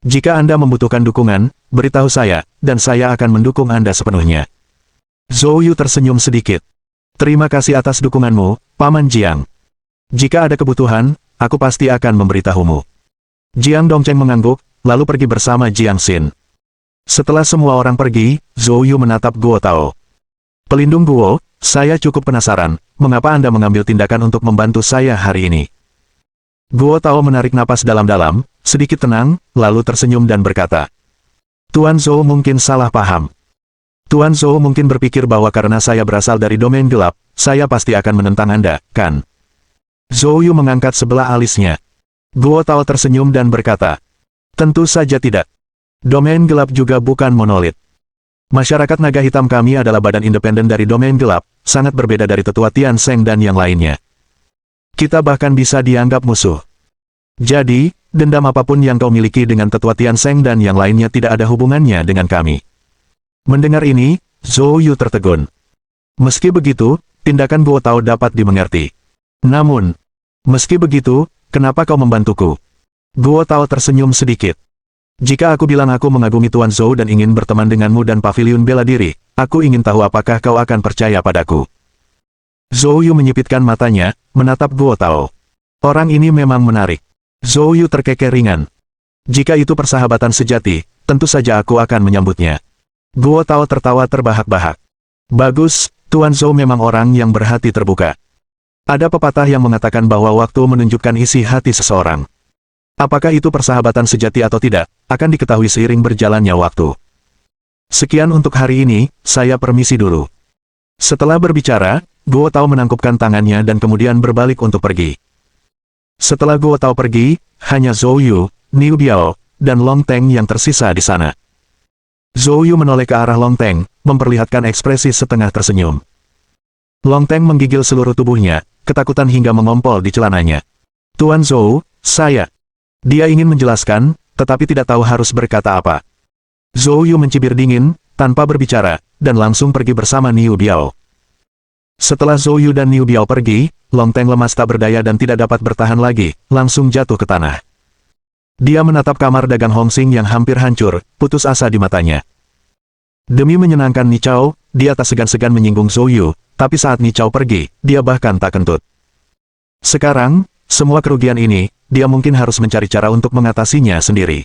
Jika Anda membutuhkan dukungan, beritahu saya, dan saya akan mendukung Anda sepenuhnya. Zhou Yu tersenyum sedikit. Terima kasih atas dukunganmu, Paman Jiang. Jika ada kebutuhan, aku pasti akan memberitahumu. Jiang Dongcheng mengangguk, lalu pergi bersama Jiang Xin. Setelah semua orang pergi, Zhou Yu menatap Guo Tao. Pelindung Guo, saya cukup penasaran, mengapa Anda mengambil tindakan untuk membantu saya hari ini? Guo Tao menarik napas dalam-dalam, sedikit tenang, lalu tersenyum dan berkata, Tuan Zhou mungkin salah paham. Tuan Zhou mungkin berpikir bahwa karena saya berasal dari domain gelap, saya pasti akan menentang Anda, kan? Zhou Yu mengangkat sebelah alisnya. Guo Tao tersenyum dan berkata, tentu saja tidak. Domain gelap juga bukan monolit. Masyarakat naga hitam kami adalah badan independen dari domain gelap, sangat berbeda dari tetua Tian Sheng dan yang lainnya. Kita bahkan bisa dianggap musuh. Jadi, dendam apapun yang kau miliki dengan tetua Tian Sheng dan yang lainnya tidak ada hubungannya dengan kami. Mendengar ini, Zhou Yu tertegun. Meski begitu, tindakan Guo Tao dapat dimengerti. Namun, meski begitu, kenapa kau membantuku? Guo Tao tersenyum sedikit. Jika aku bilang aku mengagumi Tuan Zhou dan ingin berteman denganmu dan paviliun bela diri, aku ingin tahu apakah kau akan percaya padaku. Zhou Yu menyipitkan matanya, menatap Guo Tao. Orang ini memang menarik. Zhou Yu terkekeh ringan. Jika itu persahabatan sejati, tentu saja aku akan menyambutnya. Guo Tao tertawa terbahak-bahak. Bagus, Tuan Zhou memang orang yang berhati terbuka. Ada pepatah yang mengatakan bahwa waktu menunjukkan isi hati seseorang. Apakah itu persahabatan sejati atau tidak, akan diketahui seiring berjalannya waktu. Sekian untuk hari ini, saya permisi dulu. Setelah berbicara, Guo Tao menangkupkan tangannya dan kemudian berbalik untuk pergi. Setelah Guo Tao pergi, hanya Zhou Yu, Niu Biao, dan Long Teng yang tersisa di sana. Zhou Yu menoleh ke arah Long Teng, memperlihatkan ekspresi setengah tersenyum. Long Teng menggigil seluruh tubuhnya, ketakutan hingga mengompol di celananya. Tuan Zhou, saya. Dia ingin menjelaskan, tetapi tidak tahu harus berkata apa. Zhou Yu mencibir dingin, tanpa berbicara, dan langsung pergi bersama Niu Biao. Setelah Zhou Yu dan Niu Biao pergi, Long Teng lemas tak berdaya dan tidak dapat bertahan lagi, langsung jatuh ke tanah. Dia menatap kamar dagang Hong Xing yang hampir hancur, putus asa di matanya. Demi menyenangkan Ni Chao, dia tak segan-segan menyinggung Zhou Yu, tapi saat Ni Chao pergi, dia bahkan tak kentut. Sekarang, semua kerugian ini, dia mungkin harus mencari cara untuk mengatasinya sendiri.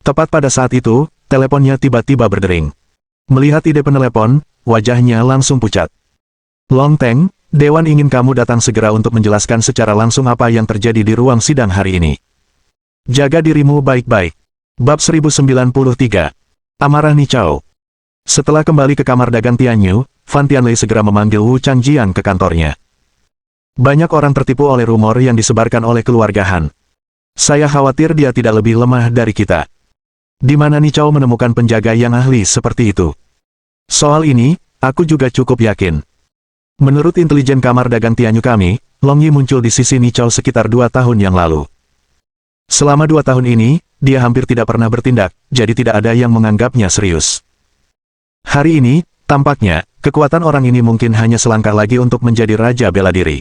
Tepat pada saat itu, teleponnya tiba-tiba berdering. Melihat ide penelepon, wajahnya langsung pucat. Long Teng, Dewan ingin kamu datang segera untuk menjelaskan secara langsung apa yang terjadi di ruang sidang hari ini. Jaga dirimu baik-baik. Bab 1093. Amarah Ni Chao. Setelah kembali ke kamar dagang Tianyu, Fan Tianlei segera memanggil Wu Changjiang ke kantornya. Banyak orang tertipu oleh rumor yang disebarkan oleh keluarga Han. Saya khawatir dia tidak lebih lemah dari kita. Di mana Ni Chao menemukan penjaga yang ahli seperti itu? Soal ini, aku juga cukup yakin. Menurut intelijen kamar dagang Tianyu kami, Long Yi muncul di sisi Ni Chao sekitar 2 tahun yang lalu. Selama 2 tahun ini, dia hampir tidak pernah bertindak, jadi tidak ada yang menganggapnya serius. Hari ini, tampaknya, kekuatan orang ini mungkin hanya selangkah lagi untuk menjadi raja bela diri.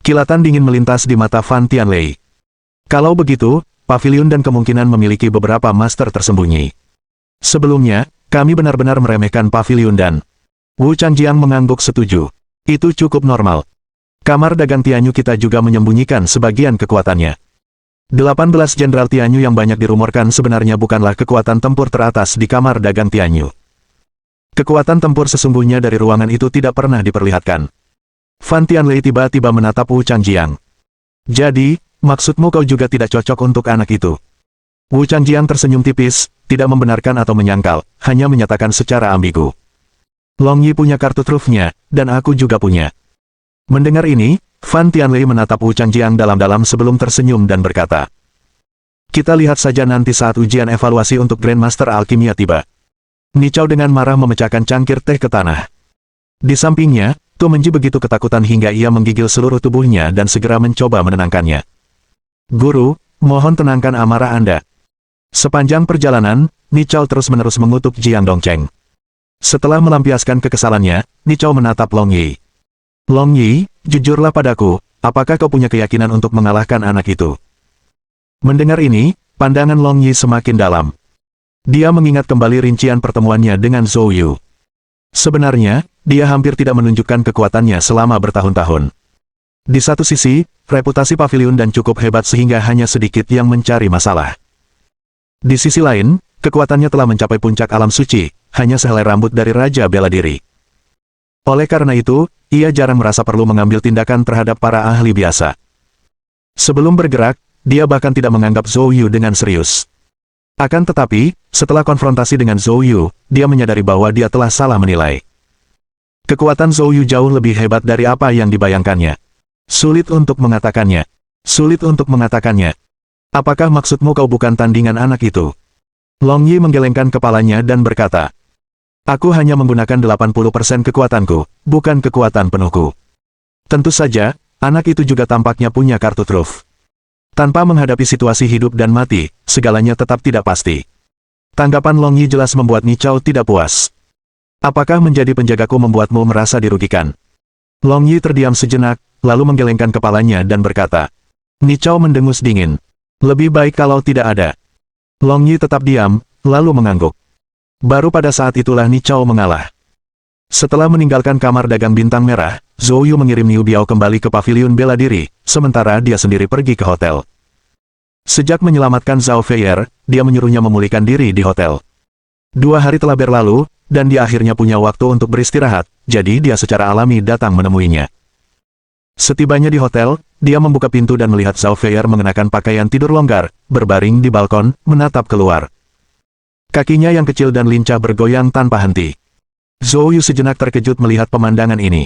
Kilatan dingin melintas di mata Fan Tianlei. Kalau begitu, paviliun dan kemungkinan memiliki beberapa master tersembunyi. Sebelumnya, kami benar-benar meremehkan paviliun dan... Wu Changjiang mengangguk setuju. Itu cukup normal. Kamar dagang Tianyu kita juga menyembunyikan sebagian kekuatannya. 18 Jenderal Tianyu yang banyak dirumorkan sebenarnya bukanlah kekuatan tempur teratas di kamar dagang Tianyu. Kekuatan tempur sesungguhnya dari ruangan itu tidak pernah diperlihatkan. Fan Tianlei tiba-tiba menatap Wu Changjiang. Jadi, maksudmu kau juga tidak cocok untuk anak itu? Wu Changjiang tersenyum tipis, tidak membenarkan atau menyangkal, hanya menyatakan secara ambigu. Long Yi punya kartu trufnya, dan aku juga punya. Mendengar ini, Fan Tianlei menatap Wu Changjiang dalam-dalam sebelum tersenyum dan berkata, "Kita lihat saja nanti saat ujian evaluasi untuk Grandmaster Alkimia tiba." Ni Chao dengan marah memecahkan cangkir teh ke tanah. Di sampingnya, Tu Menji begitu ketakutan hingga ia menggigil seluruh tubuhnya dan segera mencoba menenangkannya. "Guru, mohon tenangkan amarah Anda." Sepanjang perjalanan, Ni Chao terus-menerus mengutuk Jiang Dongcheng. Setelah melampiaskan kekesalannya, Ni Chao menatap Long Yi. "Long Yi, jujurlah padaku, apakah kau punya keyakinan untuk mengalahkan anak itu?" Mendengar ini, pandangan Long Yi semakin dalam. Dia mengingat kembali rincian pertemuannya dengan Zhou Yu. Sebenarnya, dia hampir tidak menunjukkan kekuatannya selama bertahun-tahun. Di satu sisi, reputasi pavilion dan cukup hebat sehingga hanya sedikit yang mencari masalah. Di sisi lain, kekuatannya telah mencapai puncak alam suci, hanya sehelai rambut dari Raja Bela Diri. Oleh karena itu, ia jarang merasa perlu mengambil tindakan terhadap para ahli biasa. Sebelum bergerak, dia bahkan tidak menganggap Zhou Yu dengan serius. Akan tetapi, setelah konfrontasi dengan Zhou Yu, dia menyadari bahwa dia telah salah menilai. Kekuatan Zhou Yu jauh lebih hebat dari apa yang dibayangkannya. Sulit untuk mengatakannya. Sulit untuk mengatakannya. Apakah maksudmu kau bukan tandingan anak itu? Long Yi menggelengkan kepalanya dan berkata, "Aku hanya menggunakan 80% kekuatanku, bukan kekuatan penuhku." Tentu saja, anak itu juga tampaknya punya kartu truf. Tanpa menghadapi situasi hidup dan mati, segalanya tetap tidak pasti. Tanggapan Long Yi jelas membuat Ni Chao tidak puas. "Apakah menjadi penjagaku membuatmu merasa dirugikan?" Long Yi terdiam sejenak, lalu menggelengkan kepalanya dan berkata. Ni Chao mendengus dingin. "Lebih baik kalau tidak ada." Long Yi tetap diam, lalu mengangguk. Baru pada saat itulah Ni Chao mengalah. Setelah meninggalkan kamar dagang bintang merah, Zhou Yu mengirim Niu Biao kembali ke pavilion bela diri, sementara dia sendiri pergi ke hotel. Sejak menyelamatkan Zhao Feier, dia menyuruhnya memulihkan diri di hotel. 2 hari telah berlalu, dan dia akhirnya punya waktu untuk beristirahat, jadi dia secara alami datang menemuinya. Setibanya di hotel, dia membuka pintu dan melihat Zhao Feier mengenakan pakaian tidur longgar, berbaring di balkon, menatap keluar. Kakinya yang kecil dan lincah bergoyang tanpa henti. Zhou Yu sejenak terkejut melihat pemandangan ini.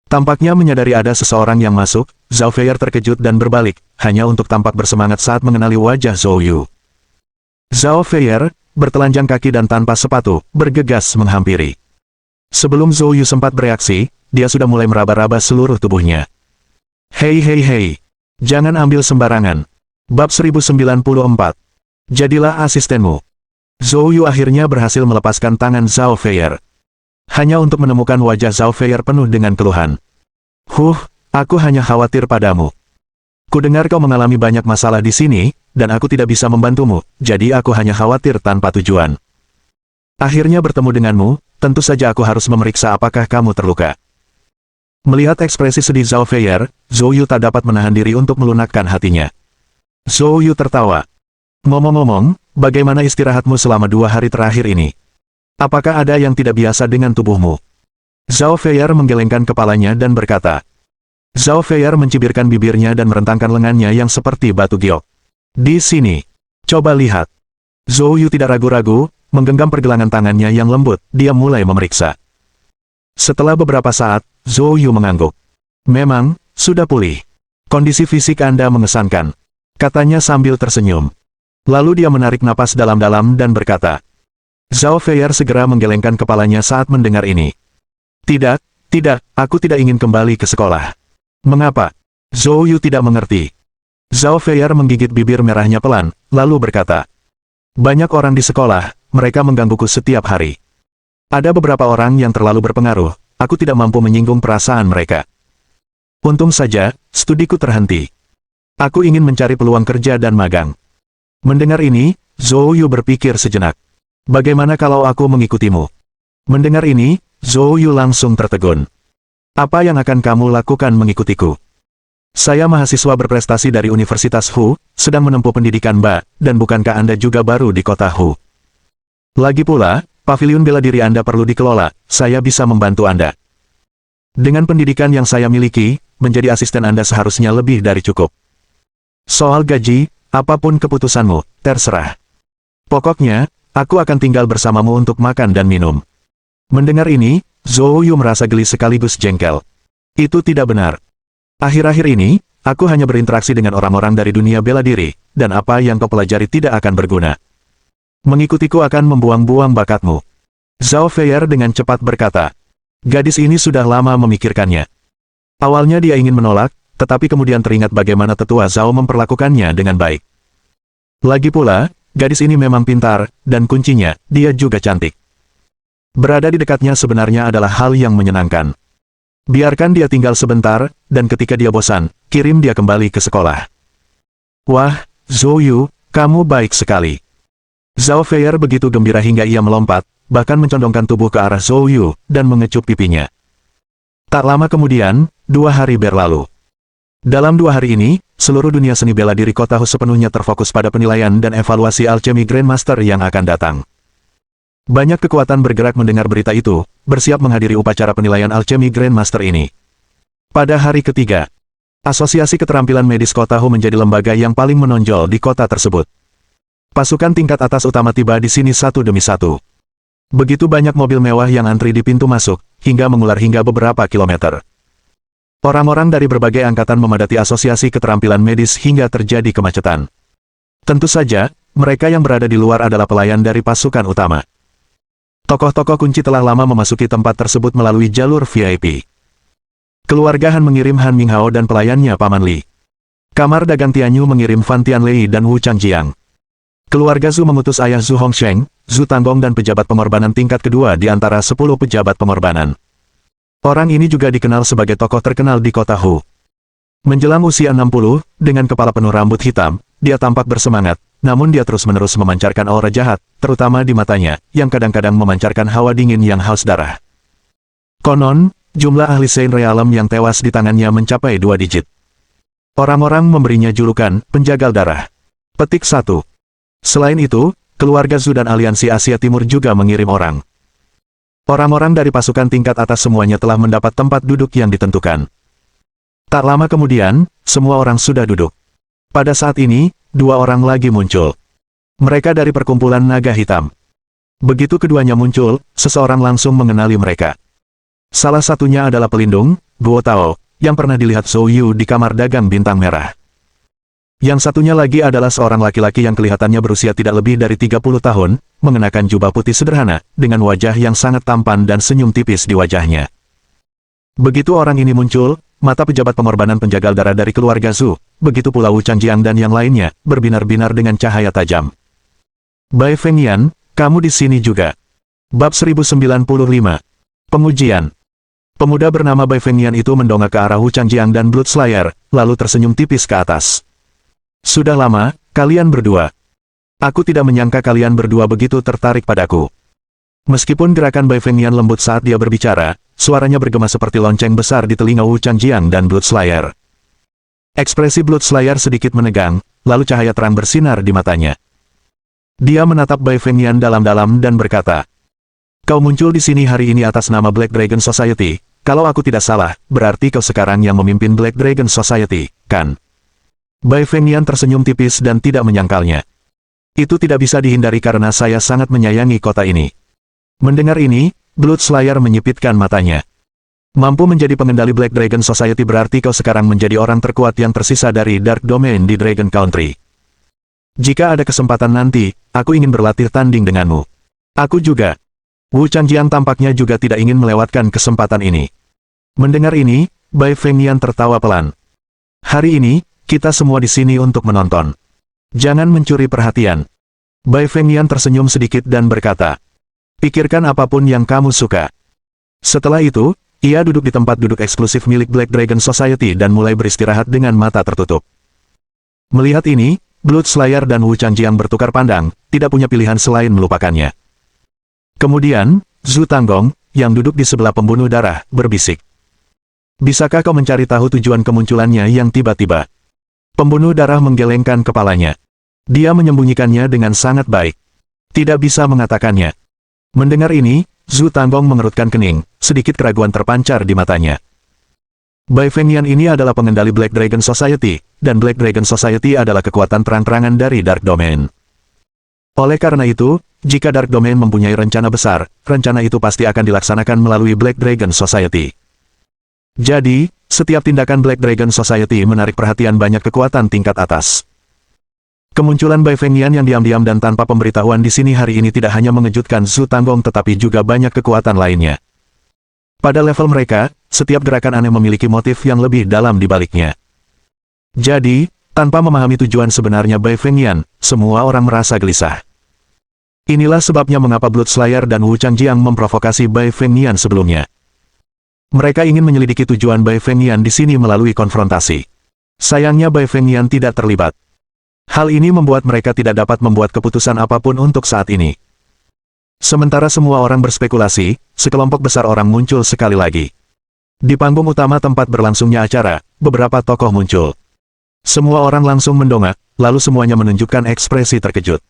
Tampaknya menyadari ada seseorang yang masuk, Zhao Feier terkejut dan berbalik, hanya untuk tampak bersemangat saat mengenali wajah Zhou Yu. Zhao Feier, bertelanjang kaki dan tanpa sepatu, bergegas menghampiri. Sebelum Zhou Yu sempat bereaksi, dia sudah mulai meraba-raba seluruh tubuhnya. "Hei hei hei, jangan ambil sembarangan." Bab 1094. Jadilah asistenmu. Zhou Yu akhirnya berhasil melepaskan tangan Zhao Feier. Hanya untuk menemukan wajah Zhao Feier penuh dengan keluhan. Aku hanya khawatir padamu. Kudengar kau mengalami banyak masalah di sini, dan aku tidak bisa membantumu, jadi aku hanya khawatir tanpa tujuan. Akhirnya bertemu denganmu, tentu saja aku harus memeriksa apakah kamu terluka." Melihat ekspresi sedih Zhao Feier, Zhou Yu tak dapat menahan diri untuk melunakkan hatinya. Zhou Yu tertawa. "Ngomong-ngomong, bagaimana istirahatmu selama 2 hari terakhir ini? Apakah ada yang tidak biasa dengan tubuhmu?" Zhao Feier menggelengkan kepalanya dan berkata. Zhao Feier mencibirkan bibirnya dan merentangkan lengannya yang seperti batu giok. "Di sini. Coba lihat." Zhou Yu tidak ragu-ragu, menggenggam pergelangan tangannya yang lembut, dia mulai memeriksa. Setelah beberapa saat, Zhou Yu mengangguk. "Memang, sudah pulih. Kondisi fisik Anda mengesankan," katanya sambil tersenyum. Lalu dia menarik napas dalam-dalam dan berkata. Zhao Feier segera menggelengkan kepalanya saat mendengar ini. Tidak, aku tidak ingin kembali ke sekolah." "Mengapa?" Zhou Yu tidak mengerti. Zhao Feier menggigit bibir merahnya pelan, lalu berkata. "Banyak orang di sekolah, mereka menggangguku setiap hari. Ada beberapa orang yang terlalu berpengaruh, aku tidak mampu menyinggung perasaan mereka. Untung saja, studiku terhenti. Aku ingin mencari peluang kerja dan magang." Mendengar ini, Zhou Yu berpikir sejenak. "Bagaimana kalau aku mengikutimu?" Mendengar ini, Zhou Yu langsung tertegun. "Apa yang akan kamu lakukan mengikutiku?" "Saya mahasiswa berprestasi dari Universitas Hu, sedang menempuh pendidikan Ba, dan bukankah Anda juga baru di kota Hu? Lagi pula, pavilion bela diri Anda perlu dikelola, saya bisa membantu Anda. Dengan pendidikan yang saya miliki, menjadi asisten Anda seharusnya lebih dari cukup. Soal gaji, apapun keputusanmu, terserah. Pokoknya, aku akan tinggal bersamamu untuk makan dan minum." Mendengar ini, Zhou Yu merasa geli sekaligus jengkel. Itu tidak benar. Akhir-akhir ini, aku hanya berinteraksi dengan orang-orang dari dunia bela diri, dan apa yang kau pelajari tidak akan berguna. Mengikutiku akan membuang-buang bakatmu. Zhao Feier dengan cepat berkata. Gadis ini sudah lama memikirkannya. Awalnya dia ingin menolak, tetapi kemudian teringat bagaimana tetua Zhao memperlakukannya dengan baik. Lagi pula, gadis ini memang pintar, dan kuncinya, dia juga cantik. Berada di dekatnya sebenarnya adalah hal yang menyenangkan. Biarkan dia tinggal sebentar, dan ketika dia bosan, kirim dia kembali ke sekolah. Wah, Zhou Yu, kamu baik sekali. Zhao Feier begitu gembira hingga ia melompat, bahkan mencondongkan tubuh ke arah Zhou Yu, dan mengecup pipinya. Tak lama kemudian, 2 hari berlalu. Dalam 2 hari ini, seluruh dunia seni bela diri kota Hu sepenuhnya terfokus pada penilaian dan evaluasi alchemy Grandmaster yang akan datang. Banyak kekuatan bergerak mendengar berita itu, bersiap menghadiri upacara penilaian alchemy Grandmaster ini. Pada hari ketiga, Asosiasi Keterampilan Medis Kota Hu menjadi lembaga yang paling menonjol di kota tersebut. Pasukan tingkat atas utama tiba di sini satu demi satu. Begitu banyak mobil mewah yang antri di pintu masuk, hingga mengular hingga beberapa kilometer. Orang-orang dari berbagai angkatan memadati Asosiasi Keterampilan Medis hingga terjadi kemacetan. Tentu saja, mereka yang berada di luar adalah pelayan dari pasukan utama. Tokoh-tokoh kunci telah lama memasuki tempat tersebut melalui jalur VIP. Keluarga Han mengirim Han Minghao dan pelayannya Paman Li. Kamar dagang Tianyu mengirim Fan Tianlei dan Wu Changjiang. Keluarga Zhu mengutus ayah Zhu Hongsheng, Zhu Tanggong dan pejabat pengorbanan tingkat kedua di antara 10 pejabat pengorbanan. Orang ini juga dikenal sebagai tokoh terkenal di kota Hu. Menjelang usia 60, dengan kepala penuh rambut hitam, dia tampak bersemangat, namun dia terus-menerus memancarkan aura jahat, terutama di matanya, yang kadang-kadang memancarkan hawa dingin yang haus darah. Konon, jumlah ahli Sein Realem yang tewas di tangannya mencapai 2 digit. Orang-orang memberinya julukan, penjagal darah. Petik 1. Selain itu, keluarga Zhu dan Aliansi Asia Timur juga mengirim orang. Orang-orang dari pasukan tingkat atas semuanya telah mendapat tempat duduk yang ditentukan. Tak lama kemudian, semua orang sudah duduk. Pada saat ini, 2 orang lagi muncul. Mereka dari perkumpulan naga hitam. Begitu keduanya muncul, seseorang langsung mengenali mereka. Salah satunya adalah pelindung, Guo Tao, yang pernah dilihat Zhou Yu di kamar dagang bintang merah. Yang satunya lagi adalah seorang laki-laki yang kelihatannya berusia tidak lebih dari 30 tahun, mengenakan jubah putih sederhana, dengan wajah yang sangat tampan dan senyum tipis di wajahnya. Begitu orang ini muncul, mata pejabat pengorbanan penjagal darah dari keluarga Zhu, begitu pula Wu Changjiang dan yang lainnya, berbinar-binar dengan cahaya tajam. Bai Fengyan, kamu di sini juga. Bab 1095. Pengujian. Pemuda bernama Bai Fengyan itu mendongak ke arah Wu Changjiang dan Blood Slayer, lalu tersenyum tipis ke atas. Sudah lama, kalian berdua. Aku tidak menyangka kalian berdua begitu tertarik padaku. Meskipun gerakan Bai Fengyan lembut saat dia berbicara, suaranya bergema seperti lonceng besar di telinga Wu Changjiang dan Blood Slayer. Ekspresi Blood Slayer sedikit menegang, lalu cahaya terang bersinar di matanya. Dia menatap Bai Fengyan dalam-dalam dan berkata, "Kau muncul di sini hari ini atas nama Black Dragon Society. Kalau aku tidak salah, berarti kau sekarang yang memimpin Black Dragon Society, kan?" Bai Fengyan tersenyum tipis dan tidak menyangkalnya. Itu tidak bisa dihindari karena saya sangat menyayangi kota ini. Mendengar ini, Blood Slayer menyipitkan matanya. Mampu menjadi pengendali Black Dragon Society berarti kau sekarang menjadi orang terkuat yang tersisa dari Dark Domain di Dragon Country. Jika ada kesempatan nanti, aku ingin berlatih tanding denganmu. Aku juga. Wu Changjiang tampaknya juga tidak ingin melewatkan kesempatan ini. Mendengar ini, Bai Fengyan tertawa pelan. Hari ini, kita semua di sini untuk menonton. Jangan mencuri perhatian. Bai Fengyan tersenyum sedikit dan berkata, "Pikirkan apapun yang kamu suka." Setelah itu, ia duduk di tempat duduk eksklusif milik Black Dragon Society dan mulai beristirahat dengan mata tertutup. Melihat ini, Blood Slayer dan Wu Changjiang bertukar pandang, tidak punya pilihan selain melupakannya. Kemudian, Zhu Tanggong, yang duduk di sebelah pembunuh darah, berbisik. "Bisakah kau mencari tahu tujuan kemunculannya yang tiba-tiba?" Pembunuh darah menggelengkan kepalanya. Dia menyembunyikannya dengan sangat baik. Tidak bisa mengatakannya. Mendengar ini, Zhu Tanggong mengerutkan kening, sedikit keraguan terpancar di matanya. Bai Fengyan ini adalah pengendali Black Dragon Society, dan Black Dragon Society adalah kekuatan terang-terangan dari Dark Domain. Oleh karena itu, jika Dark Domain mempunyai rencana besar, rencana itu pasti akan dilaksanakan melalui Black Dragon Society. Jadi, Setiap tindakan Black Dragon Society menarik perhatian banyak kekuatan tingkat atas. Kemunculan Bai Fengyan yang diam-diam dan tanpa pemberitahuan di sini hari ini tidak hanya mengejutkan Zhu Tanggong tetapi juga banyak kekuatan lainnya. Pada level mereka, setiap gerakan aneh memiliki motif yang lebih dalam di baliknya. Jadi, tanpa memahami tujuan sebenarnya Bai Fengyan, semua orang merasa gelisah. Inilah sebabnya mengapa Blood Slayer dan Wu Changjiang memprovokasi Bai Fengyan sebelumnya. Mereka ingin menyelidiki tujuan Bai Fengyan di sini melalui konfrontasi. Sayangnya Bai Fengyan tidak terlibat. Hal ini membuat mereka tidak dapat membuat keputusan apapun untuk saat ini. Sementara semua orang berspekulasi, sekelompok besar orang muncul sekali lagi. Di panggung utama tempat berlangsungnya acara, beberapa tokoh muncul. Semua orang langsung mendongak, lalu semuanya menunjukkan ekspresi terkejut.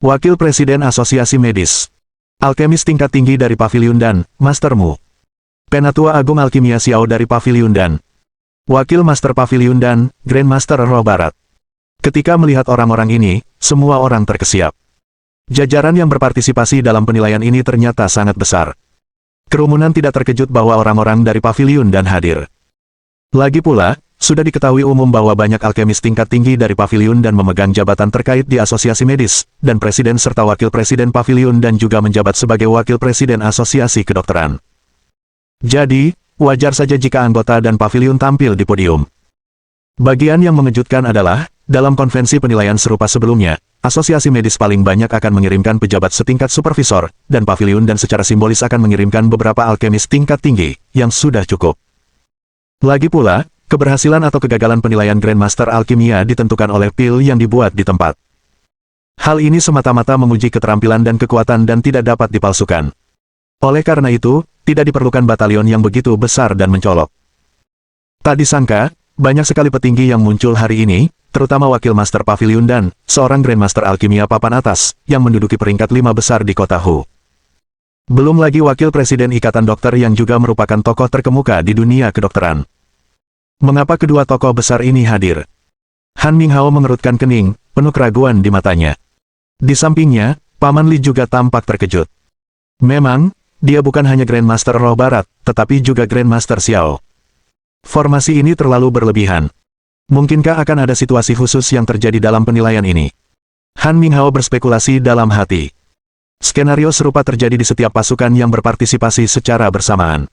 Wakil Presiden Asosiasi Medis, Alkemis tingkat tinggi dari Pavilion Dan, Master Mu. Penatua Agung Alkimia Xiao dari Pavilion Dan. Wakil Master Pavilion Dan, Grandmaster Roh Barat. Ketika melihat orang-orang ini, semua orang terkesiap. Jajaran yang berpartisipasi dalam penilaian ini ternyata sangat besar. Kerumunan tidak terkejut bahwa orang-orang dari Pavilion Dan hadir. Lagi pula, sudah diketahui umum bahwa banyak alkemis tingkat tinggi dari Pavilion Dan memegang jabatan terkait di Asosiasi Medis, dan Presiden serta Wakil Presiden Pavilion Dan juga menjabat sebagai Wakil Presiden Asosiasi Kedokteran. Jadi, wajar saja jika anggota dan pavilion tampil di podium. Bagian yang mengejutkan adalah, dalam konvensi penilaian serupa sebelumnya, Asosiasi Medis paling banyak akan mengirimkan pejabat setingkat supervisor, dan pavilion dan secara simbolis akan mengirimkan beberapa alkemis tingkat tinggi, yang sudah cukup. Lagi pula, keberhasilan atau kegagalan penilaian Grandmaster Alkimia ditentukan oleh pil yang dibuat di tempat. Hal ini semata-mata menguji keterampilan dan kekuatan dan tidak dapat dipalsukan. Oleh karena itu, tidak diperlukan batalion yang begitu besar dan mencolok. Tak disangka, banyak sekali petinggi yang muncul hari ini, terutama Wakil Master Pavilion Dan, seorang Grandmaster Alkimia papan atas, yang menduduki peringkat 5 besar di kota Hu. Belum lagi Wakil Presiden Ikatan Dokter yang juga merupakan tokoh terkemuka di dunia kedokteran. Mengapa kedua tokoh besar ini hadir? Han Minghao mengerutkan kening, penuh keraguan di matanya. Di sampingnya, Paman Li juga tampak terkejut. Memang, dia bukan hanya Grandmaster Roh Barat, tetapi juga Grandmaster Xiao. Formasi ini terlalu berlebihan. Mungkinkah akan ada situasi khusus yang terjadi dalam penilaian ini? Han Minghao berspekulasi dalam hati. Skenario serupa terjadi di setiap pasukan yang berpartisipasi secara bersamaan.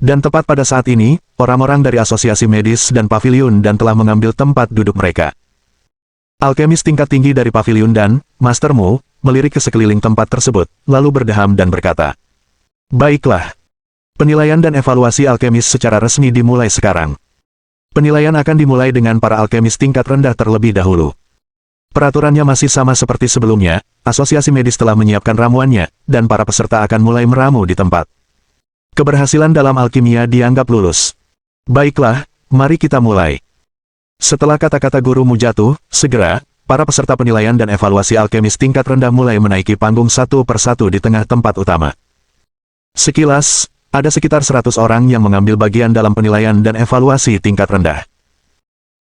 Dan tepat pada saat ini, orang-orang dari Asosiasi Medis dan Pavilion Dan telah mengambil tempat duduk mereka. Alkemis tingkat tinggi dari Pavilion Dan, Master Mu, melirik ke sekeliling tempat tersebut, lalu berdeham dan berkata, "Baiklah. Penilaian dan evaluasi alkemis secara resmi dimulai sekarang. Penilaian akan dimulai dengan para alkemis tingkat rendah terlebih dahulu. Peraturannya masih sama seperti sebelumnya, Asosiasi Medis telah menyiapkan ramuannya, dan para peserta akan mulai meramu di tempat. Keberhasilan dalam alkimia dianggap lulus. Baiklah, mari kita mulai." Setelah kata-kata gurumu jatuh, segera, para peserta penilaian dan evaluasi alkemis tingkat rendah mulai menaiki panggung satu persatu di tengah tempat utama. Sekilas, ada sekitar 100 orang yang mengambil bagian dalam penilaian dan evaluasi tingkat rendah.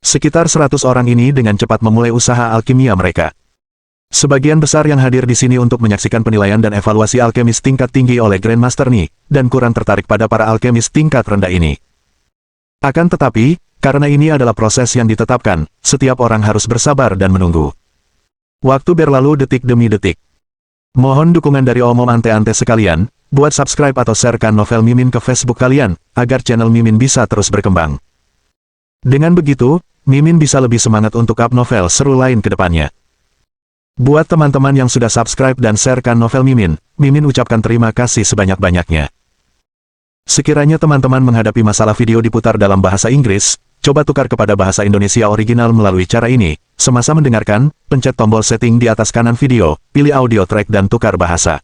Sekitar 100 orang ini dengan cepat memulai usaha alkimia mereka. Sebagian besar yang hadir di sini untuk menyaksikan penilaian dan evaluasi alkemis tingkat tinggi oleh Grandmaster Ni, dan kurang tertarik pada para alkemis tingkat rendah ini. Akan tetapi, karena ini adalah proses yang ditetapkan, setiap orang harus bersabar dan menunggu. Waktu berlalu detik demi detik. Mohon dukungan dari omom ante-ante sekalian, buat subscribe atau sharekan novel Mimin ke Facebook kalian, agar channel Mimin bisa terus berkembang. Dengan begitu, Mimin bisa lebih semangat untuk up novel seru lain ke depannya. Buat teman-teman yang sudah subscribe dan sharekan novel Mimin, Mimin ucapkan terima kasih sebanyak-banyaknya. Sekiranya teman-teman menghadapi masalah video diputar dalam bahasa Inggris, coba tukar kepada bahasa Indonesia original melalui cara ini. Semasa mendengarkan, pencet tombol setting di atas kanan video, pilih audio track dan tukar bahasa.